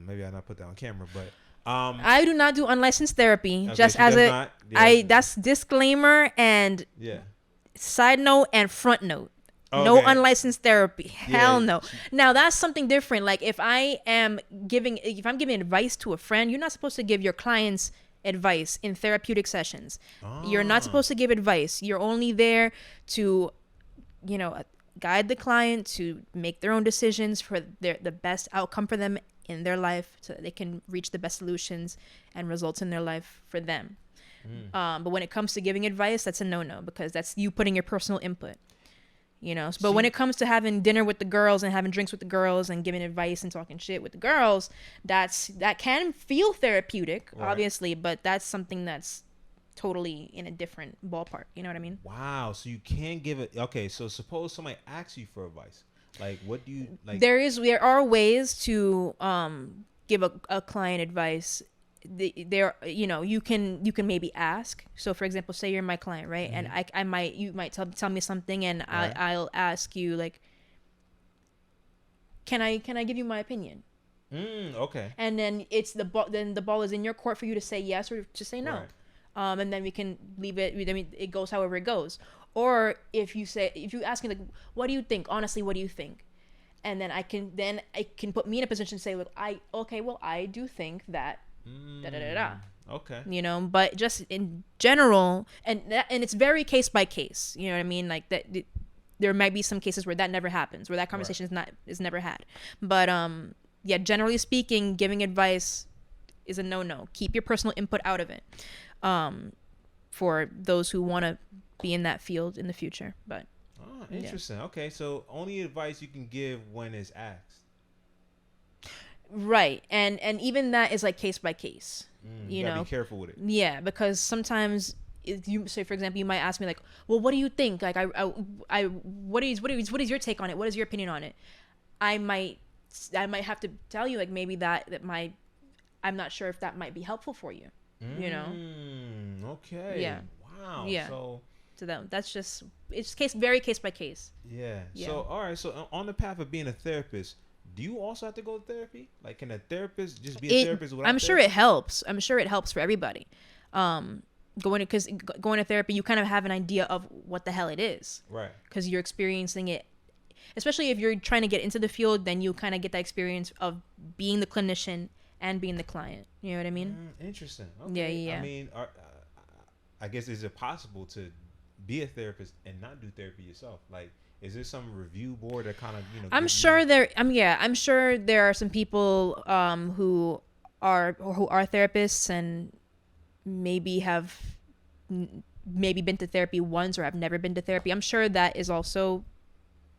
maybe I not put that on camera, but I do not do unlicensed therapy. Okay, just as that's disclaimer and side note and front note. Okay. No unlicensed therapy. Hell no. Now that's something different. Like if I'm giving advice to a friend, you're not supposed to give your clients advice in therapeutic sessions. You're not supposed to give advice. You're only there to, guide the client to make their own decisions for the best outcome for them in their life, so that they can reach the best solutions and results in their life for them. But when it comes to giving advice, that's a no-no, because that's you putting your personal input. But when it comes to having dinner with the girls and having drinks with the girls and giving advice and talking shit with the girls, that can feel therapeutic, right, obviously, but that's something that's totally in a different ballpark. You know what I mean? Wow. So you can't give it. Okay. So suppose somebody asks you for advice. Like, what do you like? There are ways to give a client advice. You can maybe ask. So for example, say you're my client, right? Mm-hmm. And you might tell me something, and right, I'll ask you like, can I give you my opinion? Okay. And then the ball is in your court for you to say yes or to say no. Right. And then we can leave it. I mean, it goes however it goes. Or if you ask me like, what do you think? Honestly, what do you think? And then I can put me in a position to say, look, I do think that. Okay. But just in general, and it's very case by case. You know what I mean? Like that, there might be some cases where that never happens, where that conversation is never had. But generally speaking, giving advice is a no. Keep your personal input out of it. For those who want to be in that field in the future. But interesting. Yeah. Okay, so only advice you can give when it's asked. Right, and even that is like case by case. You gotta be careful with it. Yeah, because sometimes you say, for example, you might ask me like, well, what do you think? Like, what is your take on it? What is your opinion on it? I might have to tell you like maybe I'm not sure if that might be helpful for you. You know. Okay. Yeah. Wow. Yeah. So that's just it's very case by case. Yeah. So all right. So on the path of being a therapist, do you also have to go to therapy? Like, can a therapist just be a therapist without I'm sure therapy? it helps. I'm sure it helps for everybody. Going to therapy, you kind of have an idea of what the hell it is. Right. Because you're experiencing it. Especially if you're trying to get into the field, then you kind of get that experience of being the clinician and being the client. You know what I mean? Interesting. Okay. Yeah. I mean, I guess is it possible to be a therapist and not do therapy yourself? Like, is there some review board that kind of I'm sure there are some people who are therapists and maybe have been to therapy once or have never been to therapy. I'm sure that is also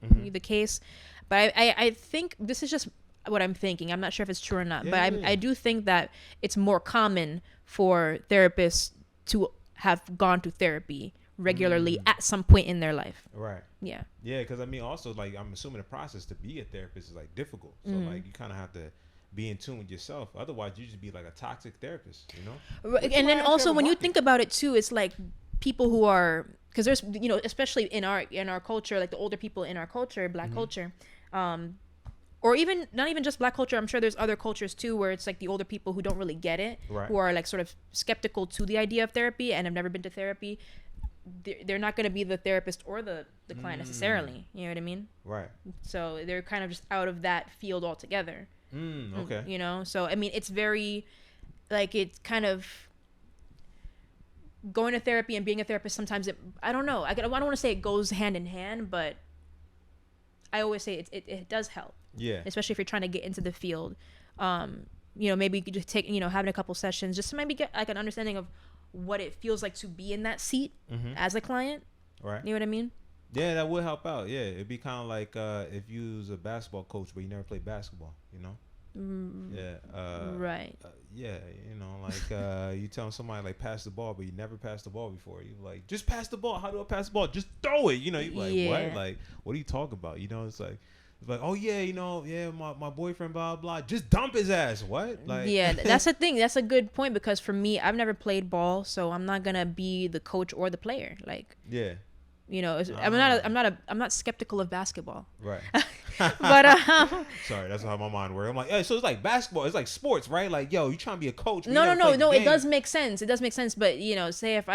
the case, but I think this is just what I'm thinking. I'm not sure if it's true or not, but I do think that it's more common for therapists to have gone to therapy regularly at some point in their life. Right. Yeah. Yeah, because I mean, also like I'm assuming the process to be a therapist is like difficult. So like you kind of have to be in tune with yourself. Otherwise, you just be like a toxic therapist, you know. And then also when you think about it too, it's like people who are because there's especially in our culture, like the older people in our culture, Black culture, or even not even just Black culture. I'm sure there's other cultures too where it's like the older people who don't really get it, who are like sort of skeptical to the idea of therapy and have never been to therapy. They're not going to be the therapist or the client necessarily. You know what I mean? Right. So they're kind of just out of that field altogether. Okay. You know? So, I mean, it's very, like, it's kind of going to therapy and being a therapist sometimes, I don't know. I don't want to say it goes hand in hand, but I always say it does help. Yeah. Especially if you're trying to get into the field. Maybe you could just take, having a couple sessions just to maybe get, like, an understanding of what it feels like to be in that seat as a client. Right. You know what I mean? Yeah, that would help out. Yeah, it'd be kind of like if you was a basketball coach but you never played basketball, you know? Yeah. Right. Yeah, like you telling somebody like pass the ball but you never passed the ball before. You like, just pass the ball. How do I pass the ball? Just throw it. You know, you like, what? Like, what are you talking about? You know, it's like, oh yeah, my boyfriend, blah blah. Just dump his ass. What? Like, yeah, that's the thing. That's a good point because for me, I've never played ball, so I'm not gonna be the coach or the player. Like, yeah, I'm not skeptical of basketball. Right. But sorry, that's how my mind works. I'm like, hey, so it's like basketball. It's like sports, right? Like, yo, you trying to be a coach? No. It does make sense. It does make sense. But say if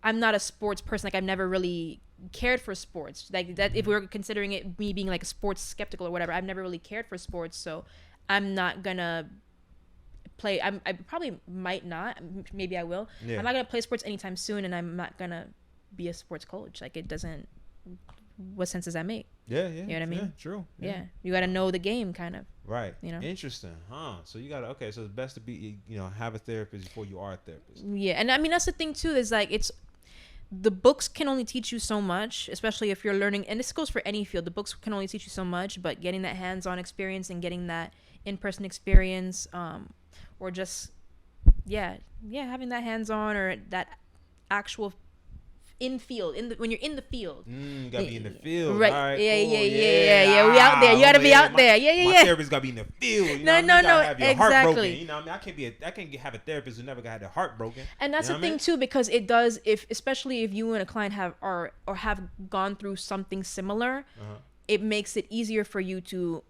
I'm not a sports person. Like, I've never really cared for sports. Like that, if we were considering it me being like a sports skeptical or whatever, I've never really cared for sports. So I'm not gonna play. I probably might not. Maybe I will. Yeah. I'm not gonna play sports anytime soon, and I'm not gonna be a sports coach. Like, it doesn't. What sense does that make? Yeah. You know what I mean? Yeah, true. Yeah. You got to know the game, kind of. Right. Interesting, huh? So you gotta so it's best to be have a therapist before you are a therapist. Yeah, and I mean that's the thing too. Is like the books can only teach you so much, especially if you're learning, and this goes for any field. The books can only teach you so much, but getting that hands-on experience and getting that in-person experience, or just having that hands-on or that actual when you're in the field. You gotta be in the field, right? Right, Yeah. We out there. You gotta be out there. Yeah. My therapist gotta be in the field. No. Have your heart Exactly. broken. You know what I mean? I can't have a therapist who never got their heart broken. And that's the thing too, because it does. Especially if you and a client have gone through something similar, it makes it easier for you to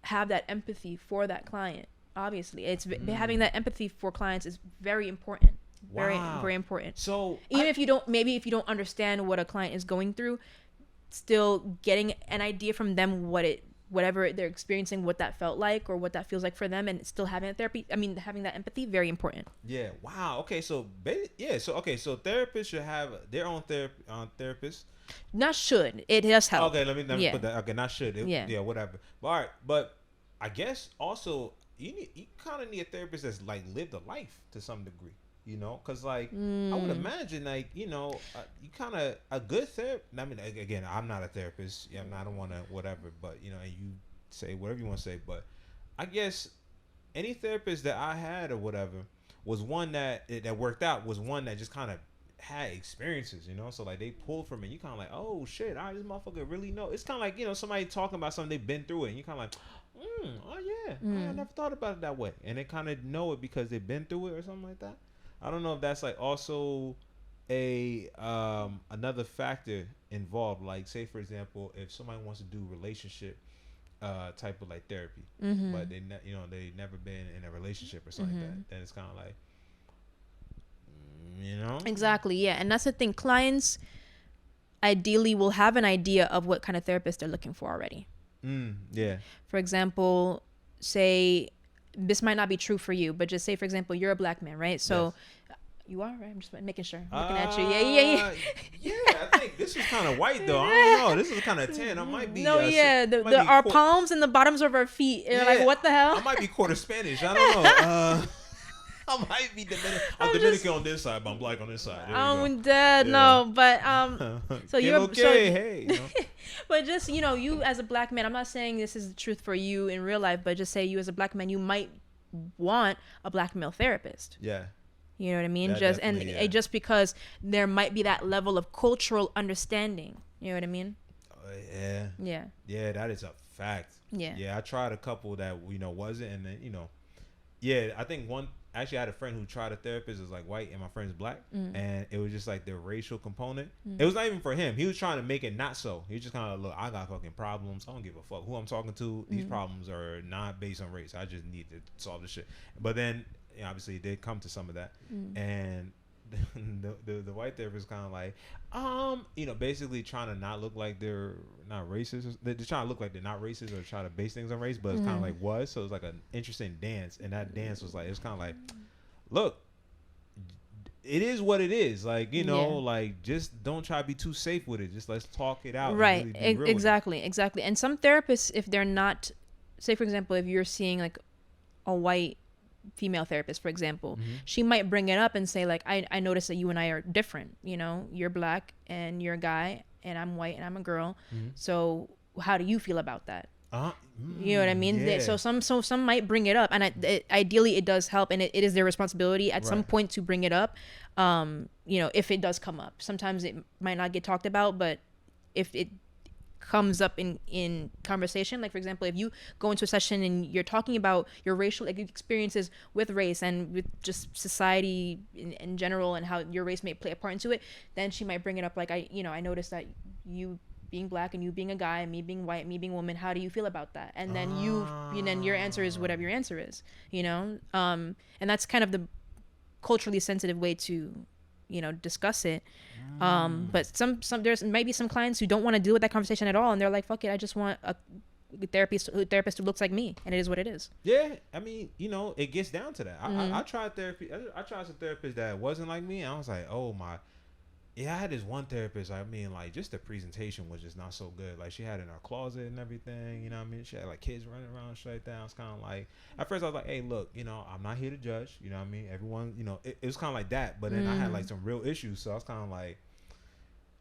have that empathy for that client. Obviously, having that empathy for clients is very important. Very, very important. So even if you don't understand what a client is going through, still getting an idea from them whatever they're experiencing, what that felt like or what that feels like for them, and still having having that empathy, very important. Yeah. Wow. Okay. So So therapists should have their own therapist. Not should. It does help. Okay. Let me put that. Okay. Not should. Yeah. Whatever. All right. But I guess also you kind of need a therapist that's like lived a life to some degree, you know, because like I would imagine like you you kind of a good therapist. I mean, again, I'm not a therapist. Yeah, I don't want to whatever, but you know, and you say whatever you want to say, but I guess any therapist that I had or whatever was one that worked out, was one that just kind of had experiences, you know. So like they pulled from it. You kind of like, oh shit, all right, this motherfucker really know. It's kind of like, you know, somebody talking about something they've been through it, and you kind of like, oh yeah, I never thought about it that way, and they kind of know it because they've been through it or something like that. I don't know if that's like also a another factor involved. Like say for example, if somebody wants to do relationship type of like therapy, but they they never been in a relationship or something like that, then it's kind of like, you know. Exactly, yeah. And that's the thing, clients ideally will have an idea of what kind of therapist they're looking for already. Yeah. For example, say this might not be true for you, but just say for example you're a black man, right? So yes. You are, right? I'm just making sure. I'm looking at you. Yeah. Yeah, I think this is kind of white though. I don't know. This is kind of tan. I might be. No, yeah. Our palms and the bottoms of our feet. You're like, what the hell? I might be quarter Spanish. I don't know. I might be Dominican. I'm Dominican on this side, but I'm black on this side. I'm dead. Yeah. No, but so you're okay. So, hey, you know? But just you as a black man, I'm not saying this is the truth for you in real life, but just say you as a black man, you might want a black male therapist. Yeah. You know what I mean? Just because there might be that level of cultural understanding. You know what I mean? Yeah. Yeah. Yeah, that is a fact. Yeah. Yeah, I tried a couple that wasn't, and then yeah, I think actually I had a friend who tried a therapist is like white and my friend's black, and it was just like the racial component. It was not even for him. He was trying to make it not so. He was just kind of look, I got fucking problems. I don't give a fuck who I'm talking to. These problems are not based on race. I just need to solve this shit. But then obviously it did come to some of that, and the white therapist kind of like basically trying to not look like they're not racist. They're trying to look like they're not racist or try to base things on race, but it's kind of like was. So it's like an interesting dance, and that dance was like, it's kind of like, look, it is what it is. Like like just don't try to be too safe with it. Just let's talk it out. Right. And really be real exactly. And some therapists, if they're not, say for example, if you're seeing like a white female therapist, for example, she might bring it up and say like, I noticed that you and I are different. You're black and you're a guy, and I'm white and I'm a girl. So how do you feel about that? You know what I mean? Yeah. So some might bring it up, and ideally it does help, and it is their responsibility at some point to bring it up. If it does come up, sometimes it might not get talked about, but if it comes up in conversation, like for example, if you go into a session and you're talking about your racial experiences with race and with just society in general and how your race may play a part into it, then she might bring it up like, I noticed that you being black and you being a guy and me being white, me being a woman, how do you feel about that? And then then your answer is whatever your answer is, and that's kind of the culturally sensitive way to discuss it. But some there's maybe some clients who don't want to deal with that conversation at all, and they're like, fuck it, I just want a therapist who looks like me, and it is what it is. Yeah, I mean, it gets down to that. I tried therapy. I tried some therapist that wasn't like me, and I was like, oh my. Yeah, I had this one therapist. I mean, like, just the presentation was just not so good. Like, she had it in her closet and everything. You know what I mean? She had like kids running around straight down. It's kind of like, at first I was like, hey, look, I'm not here to judge. You know what I mean? Everyone, it was kind of like that. But then I had like some real issues, so I was kind of like,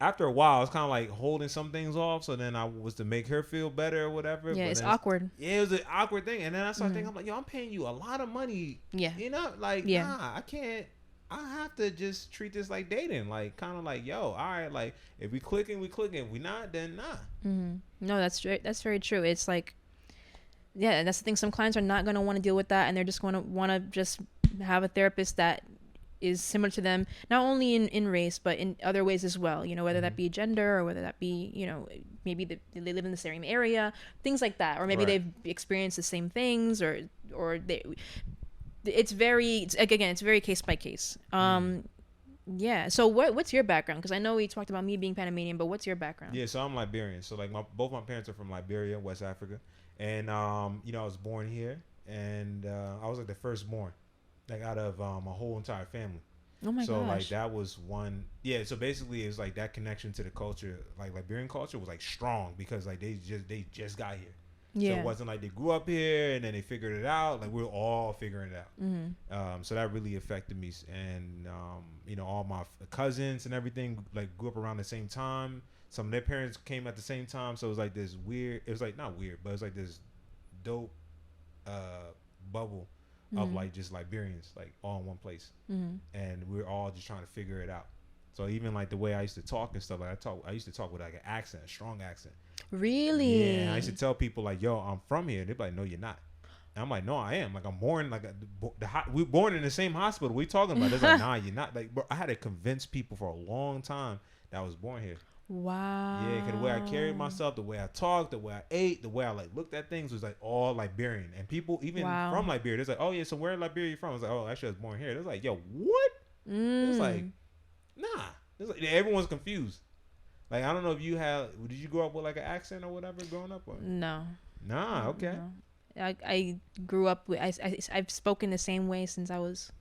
after a while, I was kind of like holding some things off. So then I was to make her feel better or whatever. Yeah, but it's awkward. Yeah, it was an awkward thing. And then I started thinking, I'm like, yo, I'm paying you a lot of money. Yeah. Nah, I can't. I have to just treat this like dating, like kind of like, yo, all right, like if we clicking, we clicking. If we not, then nah. No, that's very true. It's like, yeah, and that's the thing. Some clients are not going to want to deal with that, and they're just going to want to just have a therapist that is similar to them, not only in race, but in other ways as well. Whether that be gender or whether that be, maybe they live in the same area, things like that, or maybe they've experienced the same things, or they. It's very case by case. Yeah. So what's your background? Because I know we talked about me being Panamanian, but what's your background? Yeah, so I'm Liberian. So like both my parents are from Liberia, West Africa, and I was born here, and I was like the firstborn, like out of a whole entire family. Oh my gosh. So like that was one. Yeah. So basically, it's like that connection to the culture, like Liberian culture, was like strong because like they just got here. So it wasn't like they grew up here and then they figured it out. Like, we're all figuring it out. So that really affected me. And, you know, all my cousins and everything, like, grew up around the same time. Some of their parents came at the same time. So it was like this weird, it was like, not weird, but it was like this dope bubble of, like, just Liberians, like, all in one place. And we were all just trying to figure it out. So even, like, the way I used to talk and stuff, like, I used to talk with, like, an accent, a strong accent. Really? Yeah, I used to tell people, like, yo, I'm from here. They'd be like, no, you're not. And I'm like, no, I am. Like, I'm born, like, we're born in the same hospital. We talking about it. They're like, nah, you're not. Like, bro, I had to convince people for a long time that I was born here. Wow. Yeah, because the way I carried myself, the way I talked, the way I ate, the way I, like, looked at things was, like, all Liberian. And people, even from Liberia, they're like, oh, yeah, so where in Liberia you from? I was like, oh, actually, I was born here. They're like, yo, what? It's like, nah. It's like, everyone's confused. Like, I don't know if you did you grow up with, like, an accent or whatever growing up? Or? No. Nah, okay. No. I grew up with, I've spoken the same way since I was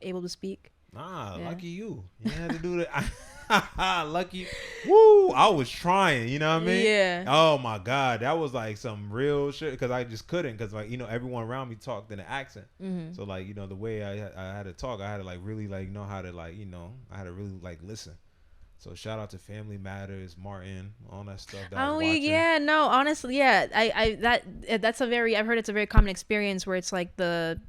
able to speak. Nah, yeah. Lucky you. You had to do that. Lucky. Woo! I was trying, you know what I mean? Yeah. Oh, my God. That was, like, some real shit because I just couldn't because, like, you know, everyone around me talked in an accent. So, like, you know, the way I had to talk, I had to, like, really, like, know how to, like, you know, I had to really, like, listen. So shout out to Family Matters, Martin, all that stuff. Yeah, no, honestly, yeah, that's I've heard it's a very common experience where it's like the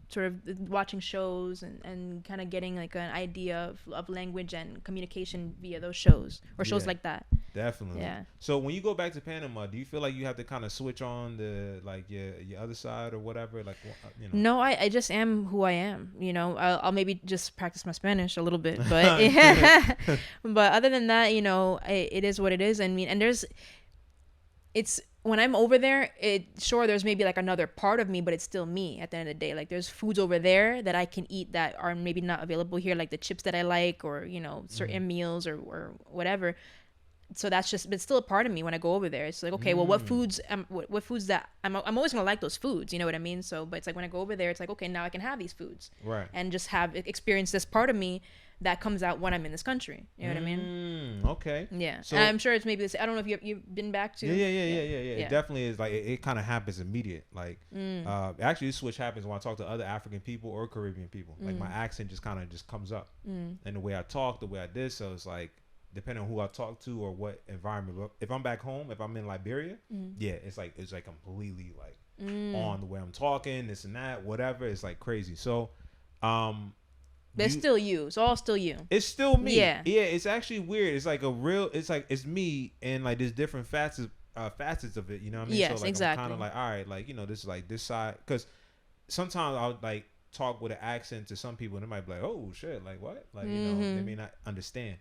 sort of watching shows and kind of getting like an idea of language and communication via those shows or shows like that. Definitely. Yeah. So when you go back to Panama, do you feel like you have to kind of switch on the like your other side or whatever? Like, you know. No, I just am who I am. You know, I'll maybe just practice my Spanish a little bit, but but other than that, you know, it is what it is. I mean, and it's when I'm over there, there's maybe like another part of me, but it's still me at the end of the day. Like there's foods over there that I can eat that are maybe not available here, like the chips that I like or, you know, certain meals or whatever. So that's just, but it's still a part of me when I go over there. It's like, okay, well, what foods that I'm always going to like those foods, you know what I mean? So, but it's like when I go over there, it's like, okay, now I can have these foods. Right. And just experience this part of me that comes out when I'm in this country. You know what I mean? Okay. Yeah. So, and I'm sure it's maybe this, I don't know if you've been back to. Yeah. It definitely is like, it kind of happens immediate. Like, actually this switch happens when I talk to other African people or Caribbean people. Like my accent just kind of just comes up. And the way I talk, the way I did. So it's like, depending on who I talk to or what environment. If I'm back home, if I'm in Liberia, it's like completely like on the way I'm talking, this and that, whatever. It's like crazy. So, but it's still you. It's all still you. It's still me. Yeah. It's actually weird. It's like it's me and like there's different facets of it. You know what I mean? Yes, so like exactly. I'm kind of like, all right, like, you know, this is like this side. Because sometimes I'll like talk with an accent to some people and they might be like, oh shit, like what? Like, you know, they may not understand.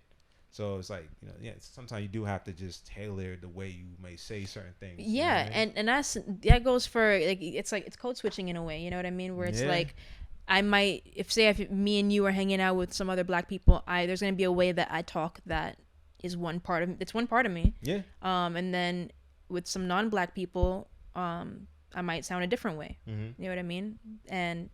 So it's like, you know, sometimes you do have to just tailor the way you may say certain things. Yeah, you know what I mean? and that goes for like it's code switching in a way, you know what I mean? Where it's like I might if me and you are hanging out with some other black people, there's gonna be a way that I talk that is one part of me. Yeah. And then with some non-black people, I might sound a different way. You know what I mean? And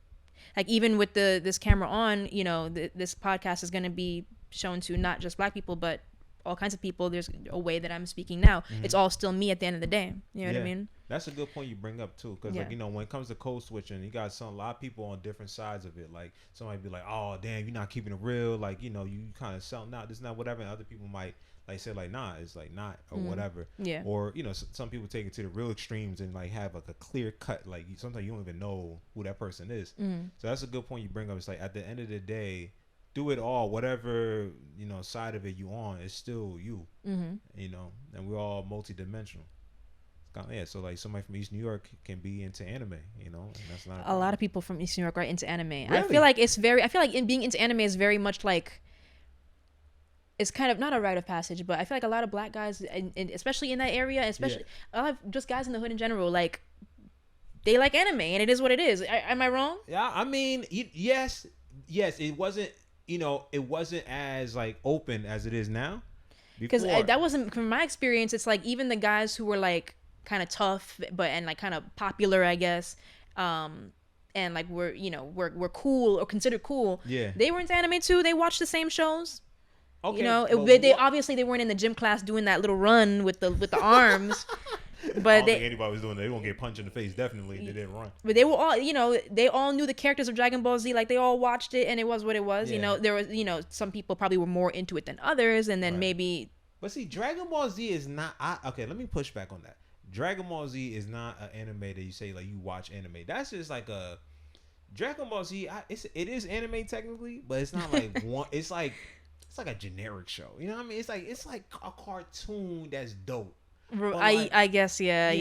like even with this camera on, you know, this podcast is gonna be shown to not just black people but all kinds of people. There's a way that I'm speaking now. It's all still me at the end of the day. You know what I mean? That's a good point you bring up too, because like, you know, when it comes to code switching, you got a lot of people on different sides of it. Like somebody be like, oh damn, you're not keeping it real, like, you know, you kind of selling out this, not whatever, and other people might like say like, nah, it's like not or whatever. Yeah. Or, you know, some people take it to the real extremes and like have like a clear cut, like sometimes you don't even know who that person is. So that's a good point you bring up. It's like at the end of the day, do it all, whatever, you know, side of it you on, it's still you. You know, and we're all multidimensional. So like somebody from East New York can be into anime, you know, and that's not a lot of people from East New York are into anime. Really? I feel like being into anime is very much like, it's kind of not a rite of passage, but I feel like a lot of black guys, and especially in that area, especially a lot of just guys in the hood in general, like they like anime, and it is what it is. Am I wrong? Yeah, I mean, yes, it wasn't. You know, it wasn't as like open as it is now. Because that wasn't, from my experience, it's like even the guys who were like kind of tough and like kind of popular, I guess, and like we're cool or considered cool. Yeah, they were into anime too. They watched the same shows. Okay, you know, they obviously they weren't in the gym class doing that little run with the arms. But I don't think anybody was doing that. They won't get punched in the face. Definitely, they didn't run. But they were all, they all knew the characters of Dragon Ball Z. Like they all watched it, and it was what it was. Yeah. There was, some people probably were more into it than others, and then maybe. But see, Dragon Ball Z is not. Okay, let me push back on that. Dragon Ball Z is not an anime that you say like you watch anime. That's just like a Dragon Ball Z. It is anime technically, but it's not like one. It's like a generic show. You know what I mean? It's like a cartoon that's dope. I guess yeah.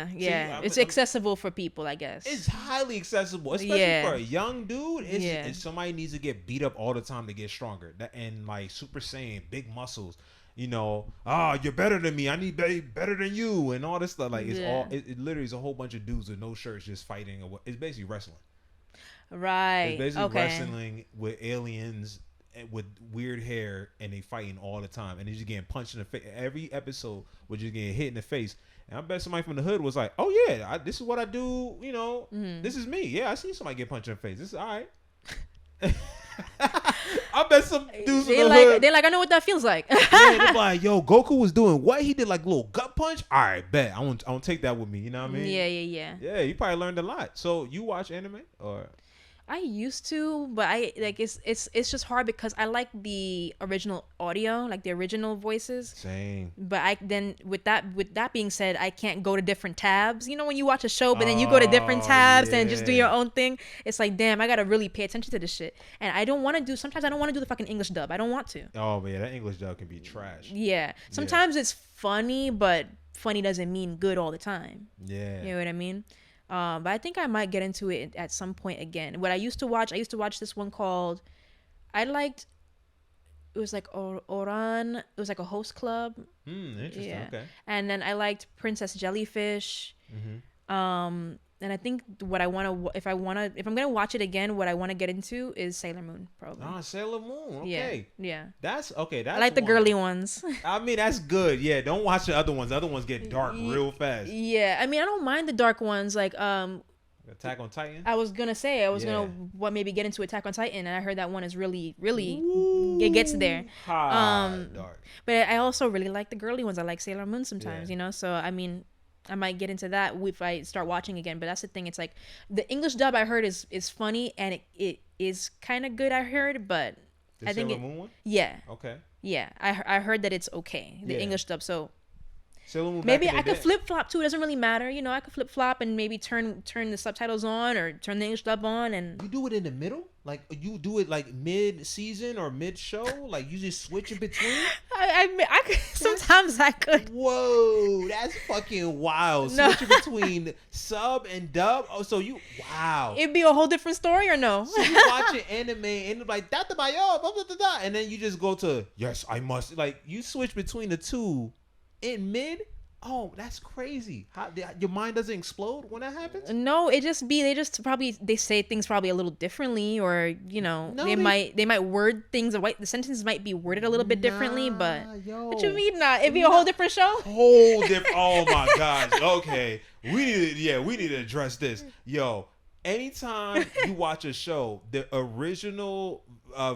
See, it's accessible for people, I guess. It's highly accessible, especially for a young dude. It's somebody needs to get beat up all the time to get stronger, and like Super Saiyan, big muscles. You're better than me. I need better than you, and all this stuff. Like it literally is a whole bunch of dudes with no shirts just fighting. It's basically wrestling. Right. It's basically wrestling with aliens with weird hair, and they fighting all the time, and they're just getting punched in the face. Every episode was just getting hit in the face. And I bet somebody from the hood was like, "Oh yeah, this is what I do." This is me. Yeah, I see somebody get punched in the face. This is all right. I bet some dudes in the hood. They're like, I know what that feels like. They're like, yo, Goku was doing what? He did like a little gut punch? All right, bet. I won't take that with me. You know what I mean? Yeah. Yeah, you probably learned a lot. So you watch anime or? I used to, but it's just hard because I like the original audio, like the original voices. Same. But with that being said, I can't go to different tabs. When you watch a show, but then you go to different tabs and just do your own thing. It's like, damn, I gotta really pay attention to this shit. And sometimes I don't want to do the fucking English dub. I don't want to. Oh man, that English dub can be trash. Yeah. Sometimes it's funny, but funny doesn't mean good all the time. Yeah. You know what I mean? But I think I might get into it at some point again. What I used to watch this one called, it was like Oran. It was like a host club. Interesting. Yeah. Okay. And then I liked Princess Jellyfish. Mm-hmm. And I think what I want to, if I'm gonna watch it again, what I want to get into is Sailor Moon, probably. Sailor Moon. Okay. Yeah. That's okay. That's I like the girly ones. I mean, that's good. Yeah. Don't watch the other ones. The other ones get dark real fast. Yeah. I mean, I don't mind the dark ones. Like Attack on Titan. I was gonna maybe get into Attack on Titan, and I heard that one is really, it gets there. Dark. But I also really like the girly ones. I like Sailor Moon sometimes, So I mean, I might get into that if I start watching again. But that's the thing. It's like the English dub I heard is funny, and it is kind of good. I heard, but I think Sailor Moon one? Yeah. Okay. Yeah, I heard that it's okay. The English dub, so. Sailor Moon maybe I could flip flop too. It doesn't really matter, I could flip flop and maybe turn the subtitles on or turn the English dub on. And you do it in the middle, like you do it like mid season or mid show, like you just switch in between. I could, sometimes I could. Whoa, that's fucking wild. No. Switching between sub and dub. Oh, so wow. It'd be a whole different story or no? So you watch an anime and like blah, blah, blah, and then you just go to yes, I must. Like you switch between the two. In mid? Oh, that's crazy. Your mind doesn't explode when that happens? No, they say things probably a little differently, or they might word things. The sentences might be worded a little bit differently, but what you mean not? It'd be a whole different show. Oh my gosh. Okay, we need to address this. Yo, anytime you watch a show, the original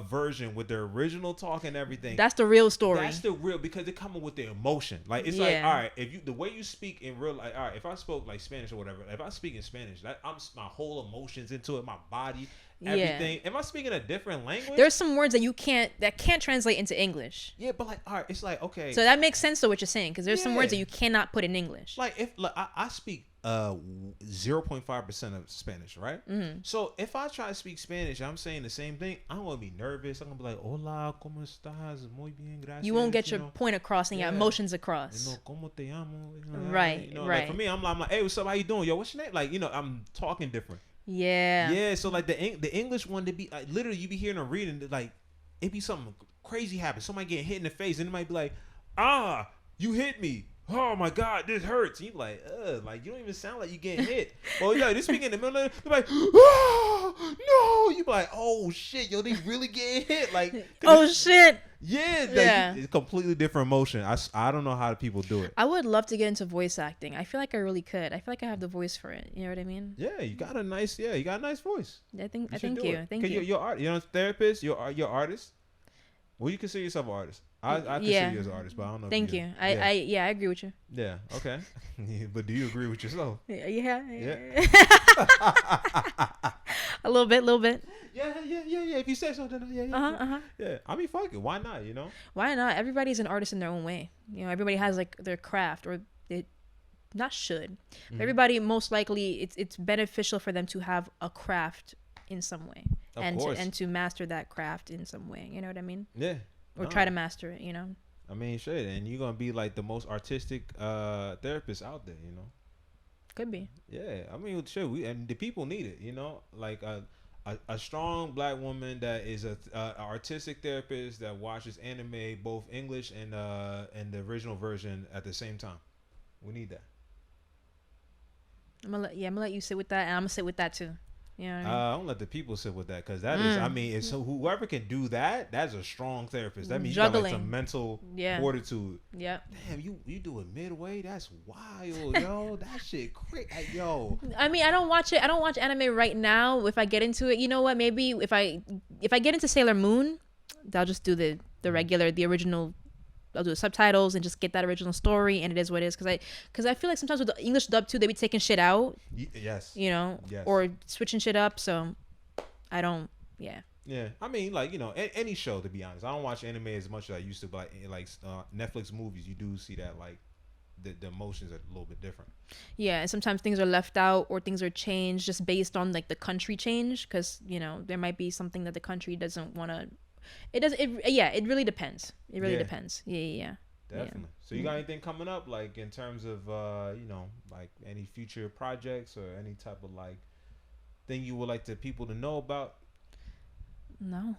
version with the original talk and everything, that's the real story. That's the real, because they're coming with the emotion. Like it's like, all right, the way you speak in real life, all right, if I spoke like Spanish or whatever, if I speak in Spanish, I'm my whole emotions into it, my body, everything. Am I speaking a different language? There's some words that can't translate into English. Yeah, but like, all right, it's like, okay, so that makes sense to what you're saying, because there's some words that you cannot put in English. Like if I speak 0.5% of Spanish, right? Mm-hmm. So if I try to speak Spanish, I'm saying the same thing, I'm gonna be nervous. I'm gonna be like, hola, ¿cómo estás? Muy bien, gracias. You won't get your point across and your emotions across. ¿Cómo te llamo? Right. Like for me, I'm like, hey, what's up? How you doing? Yo, what's your name? Like, I'm talking different. Yeah. So like the English one, to be like, literally, you be hearing or reading, like it be something crazy happen. Somebody getting hit in the face, and it might be like, you hit me. Oh my God, this hurts. You like you don't even sound like you getting hit. Well, they speak in the middle of it, they're like, no. You be like, oh shit, yo, they really getting hit. Like, oh shit. Yeah. It's a completely different emotion. I don't know how people do it. I would love to get into voice acting. I feel like I really could. I feel like I have the voice for it. You know what I mean? Yeah, you got a nice voice. Thank you. You're a therapist. You're artist. Well, you consider yourself an artist. I consider you as an artist, but I don't know. Thank if you. I agree with you. Yeah. Okay. But do you agree with yourself? Yeah. Yeah. A little bit. Yeah. If you say so, then yeah. Yeah. I mean, fuck it. Why not? You know. Why not? Everybody's an artist in their own way. You know, everybody has like their craft, or they not should. But everybody, most likely, it's beneficial for them to have a craft in some way, and to master that craft in some way. You know what I mean? Yeah. Or try to master it. You know. I mean, shit, and you're gonna be like the most artistic therapist out there. You know. Could be. Yeah. I mean, shit. And the people need it. You know, like a strong black woman that is a artistic therapist that watches anime, both English and the original version at the same time. We need that. I'm gonna let you sit with that, and I'm gonna sit with that too. You know what I mean? I don't let the people sit with that, because that is, I mean, it's whoever can do that, that's a strong therapist. That means you got like some mental fortitude. Yeah. Damn, you do it midway. That's wild, yo. That shit crazy, yo. I mean, I don't watch it. I don't watch anime right now. If I get into it, you know what? Maybe if I get into Sailor Moon, I'll just do the original. I'll do the subtitles and just get that original story, and it is what it is. Because I feel like sometimes with the English dub too, they be taking shit out. Yes. You know, or switching shit up. So I don't. Yeah. Yeah, I mean, like, you know, any show, to be honest. I don't watch anime as much as I used to, but like Netflix movies, you do see that like the emotions are a little bit different. Yeah, and sometimes things are left out or things are changed just based on like the country change, because you know there might be something that the country doesn't want to. It does. It really depends. It really depends. Yeah. Definitely. Yeah. So you got anything coming up, like in terms of you know, like any future projects or any type of like thing you would like the people to know about? No.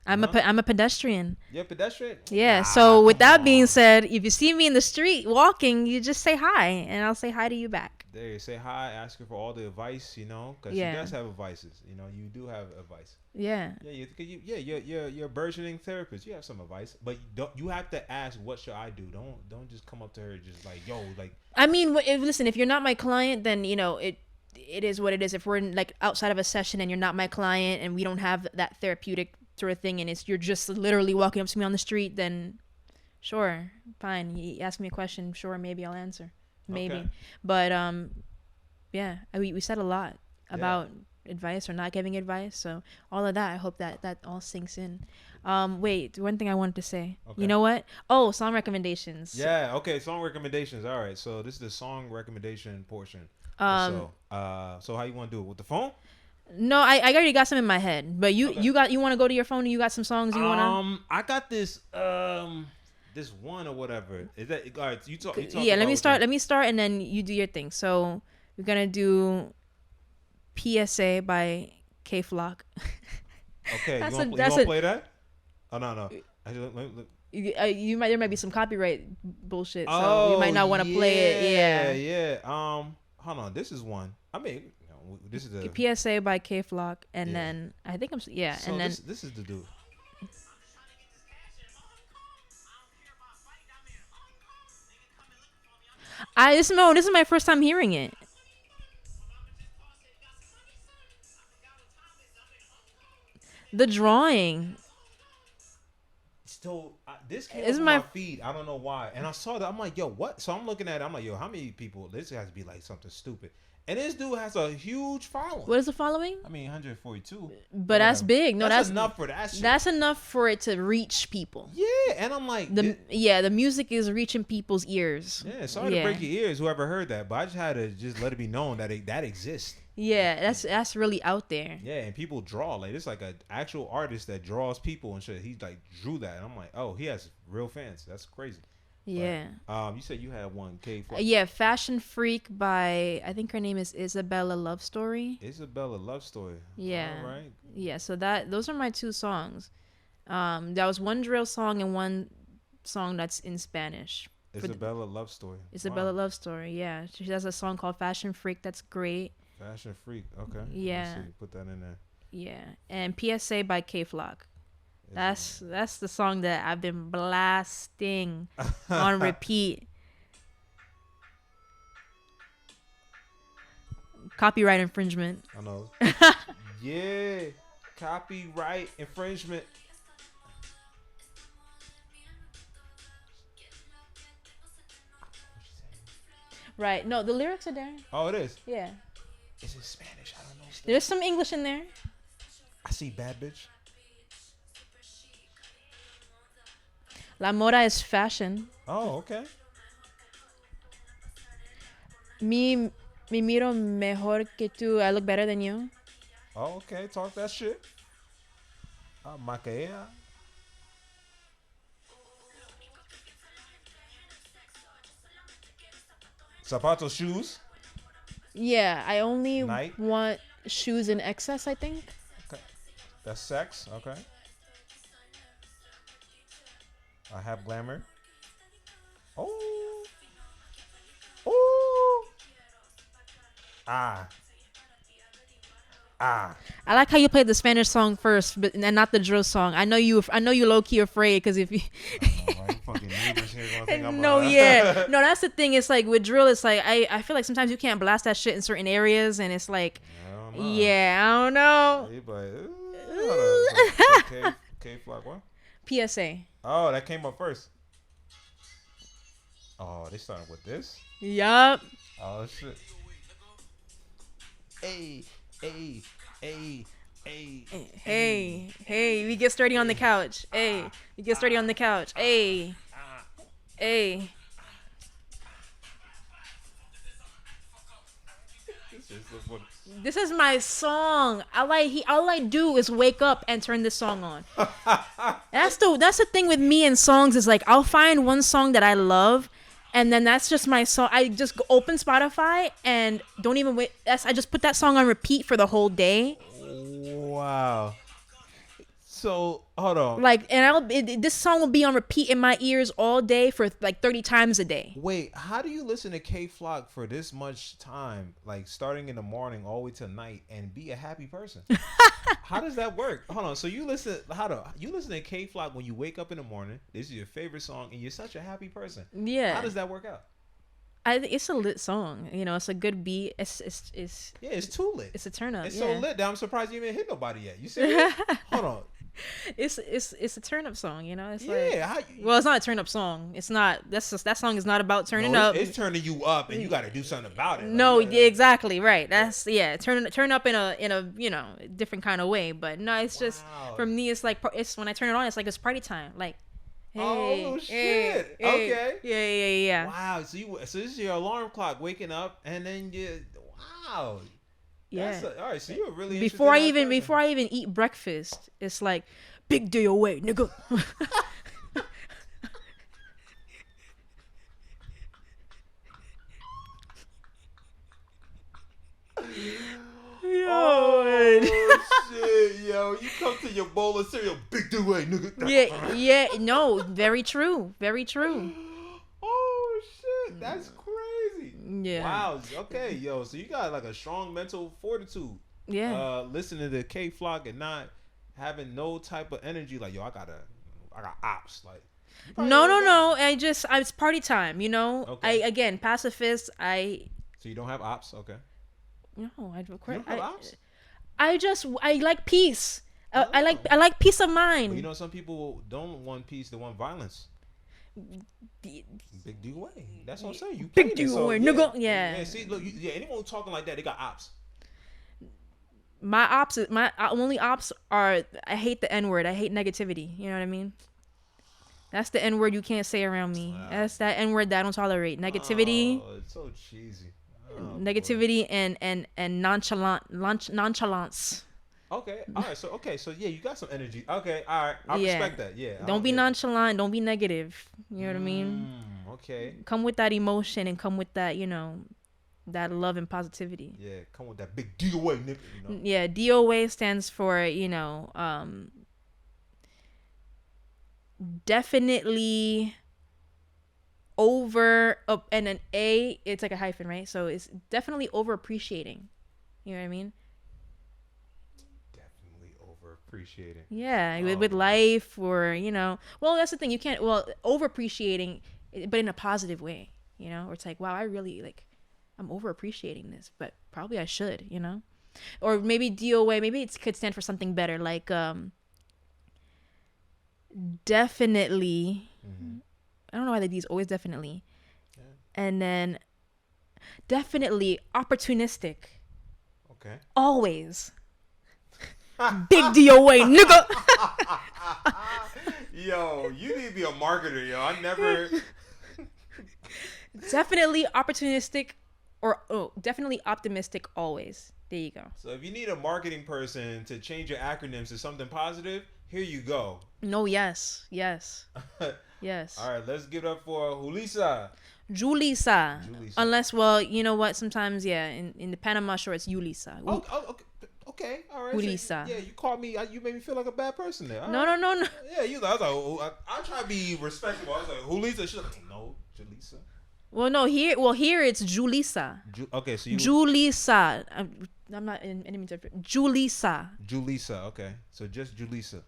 I'm a pedestrian. You're a pedestrian? Yeah. So with that being said, if you see me in the street walking, you just say hi, and I'll say hi to you back. There, you say hi, ask her for all the advice, you know, because she does have advices. You know, you do have advice. Yeah. You're a burgeoning therapist. You have some advice, but you have to ask, what should I do? Don't just come up to her just like, yo, like. I mean, listen, if you're not my client, then you know it is what it is. If we're like outside of a session and you're not my client and we don't have that therapeutic sort of thing, and you're just literally walking up to me on the street, then sure, fine. You ask me a question, sure, maybe I'll answer, maybe. Okay. But we said a lot about advice or not giving advice, so all of that, I hope that all sinks in. Wait, one thing I wanted to say. Okay. You know what? Oh, song recommendations. Yeah. Okay. Song recommendations. All right. So this is the song recommendation portion. So how you want to do it with the phone? No, I already got some in my head, but you want to go to your phone and you got some songs you want to. I got this this one or whatever. Is that all right? You talk. Yeah, let me start and then you do your thing. So we're gonna do PSA by K Flock. Okay, you want to play that? Oh no. There might be some copyright bullshit, so you might not want to play it. Yeah. Hold on. This is one. I mean, this is the PSA by K Flock, and then I think so and then this is the dude. This is my first time hearing it. The drawing. So this came up on my feed. I don't know why, and I saw that. I'm like, yo, what? So I'm looking at it. I'm like, yo, how many people? This has to be like something stupid. And this dude has a huge following. What is the following? I mean, 142. But that's big. No, that's enough for that shit. That's enough for it to reach people. Yeah, and I'm like, the music is reaching people's ears. Yeah, sorry to break your ears, whoever heard that, but I just had to let it be known that that exists. Yeah, that's really out there. Yeah, and people draw like it's like an actual artist that draws people and shit. He like drew that, and I'm like, oh, he has real fans. That's crazy. Yeah. But, you said you had one K. Yeah, Fashion Freak by, I think her name is Isabella Love Story. Isabella Love Story. Yeah. All right. Yeah, so those are my two songs. There was one drill song and one song that's in Spanish. Isabella Love Story. Isabella Love Story, yeah. She has a song called Fashion Freak that's great. Fashion Freak, okay. Yeah. Put that in there. Yeah, and PSA by K Flock. That's the song that I've been blasting on repeat. Copyright infringement. I know. Yeah, copyright infringement. Right. No, the lyrics are there. Oh, it is. Yeah. Is it Spanish? I don't know. There's some English in there. I see bad bitch. La moda is fashion. Oh, okay. Me miro mejor que tú. I look better than you. Oh, okay. Talk that shit. Maquea. Zapatos shoes. Yeah, I only Night. want shoes in excess, I think. Okay. That's sex. Okay. I have glamour. Oh. Oh. Ah. Ah. I like how you played the Spanish song first, but and not the drill song. I know you low key afraid because if you Fucking neighbors here gonna think I'm no, yeah, no, that's the thing. It's like with drill, it's like I feel like sometimes you can't blast that shit in certain areas, and it's like, yeah, I don't know. K Flock what? PSA. Oh, that came up first. Oh, they started with this. Yup. Oh shit. Hey, hey, hey, hey. Hey, we get sturdy on the couch. Hey, we get sturdy on the couch. Hey, hey. This is my song. All I do is wake up and turn this song on. That's the thing with me and songs is like I'll find one song that I love, and then that's just my song. I just open Spotify and don't even wait. I just put that song on repeat for the whole day. Wow. So hold on. Like, and this song will be on repeat in my ears all day for like 30 times a day. Wait, how do you listen to K Flock for this much time, like starting in the morning all the way to night, and be a happy person? How does that work? Hold on. So you listen to K Flock when you wake up in the morning. This is your favorite song, and you're such a happy person. Yeah. How does that work out? It's a lit song. You know, it's a good beat. It's too lit. It's a turn up. It's so lit that I'm surprised you even hit nobody yet. You serious? Hold on. It's a turn up song, you know. It's well, it's not a turn up song. It's not. That song is not about turning up. It's turning you up, and you got to do something about it. No, exactly right. That's turn up in a different kind of way. But no, it's just for me. It's like it's when I turn it on. It's like it's party time. Like, hey, oh shit. Okay. Yeah. Wow. So this is your alarm clock waking up, and then wow. Yeah. All right. So you're really before I even eat breakfast, it's like big day away, nigga. Oh shit, yo! You come to your bowl of cereal, big day away, nigga. Yeah. No, very true. Oh shit, that's crazy. Yeah. Wow. Okay, yo. So you got like a strong mental fortitude. Yeah. Listening to K Flock and not having no type of energy. Like, yo, I got ops. Like. No. It's party time. You know. Okay. Again, pacifist. So you don't have ops, okay? No, You don't have ops? I like peace. I like peace of mind. But you know, some people don't want peace; they want violence. Big D way. That's what I'm saying. You big D way, nigga. Yeah. See, look, anyone talking like that, they got ops. My only ops are I hate the N word. I hate negativity. You know what I mean? That's the N word you can't say around me. Wow. That's that N word that I don't tolerate. Negativity. Oh, it's so cheesy. Negativity boy. and nonchalance. Okay. All right. So yeah, you got some energy. Okay. All right. I respect that. Yeah. Don't be nonchalant. Don't be negative. You know what I mean? Okay. Come with that emotion and come with that, that love and positivity. Yeah. Come with that big DOA, nigga. You know? Yeah. DOA stands for, definitely over and an A, it's like a hyphen, right? So it's definitely over appreciating. You know what I mean? Definitely over appreciating. Yeah, with life or well, that's the thing, you can't over appreciating, but in a positive way, or it's like, wow, I really I'm over appreciating this, but probably I should, or maybe DOA, maybe it could stand for something better, like definitely. I don't know why they use always definitely. Yeah. And then Definitely opportunistic. Okay. Always. Big DOA, nigga. Yo, you need to be a marketer, yo. I never. Definitely opportunistic, or definitely optimistic always. There you go. So if you need a marketing person to change your acronyms to something positive, here you go. No, yes. Yes. All right, let's give it up for Julisa. Julisa. Unless, well, you know what? Sometimes, yeah, in the Panama shore, it's Julisa. Okay, all right. Julisa. So, yeah, you called me. You made me feel like a bad person there. No. Yeah, I was like, I try to be respectful. I was like, Julisa. She's like, no, Julisa. Well, here it's Julisa. Okay, so you. Julisa. I'm not in any means. Julisa. Julisa. Okay, so just Julisa.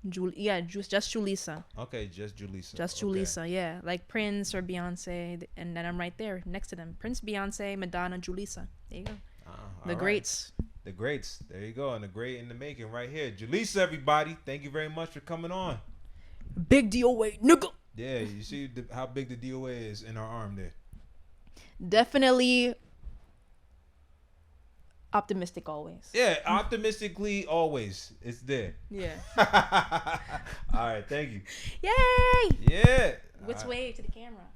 Just Julisa. Okay, just Julisa. Just Julisa, yeah. Like Prince or Beyonce, and then I'm right there next to them. Prince, Beyonce, Madonna, Julisa. There you go. The greats. The greats. There you go. And the great in the making right here. Julisa, everybody. Thank you very much for coming on. Big DOA, nigga. Yeah, you see how big the DOA is in our arm there. Definitely optimistic always. Yeah, optimistically always. It's there. Yeah. All right, thank you. Yay! Yeah. Let's wave to the camera.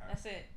That's it.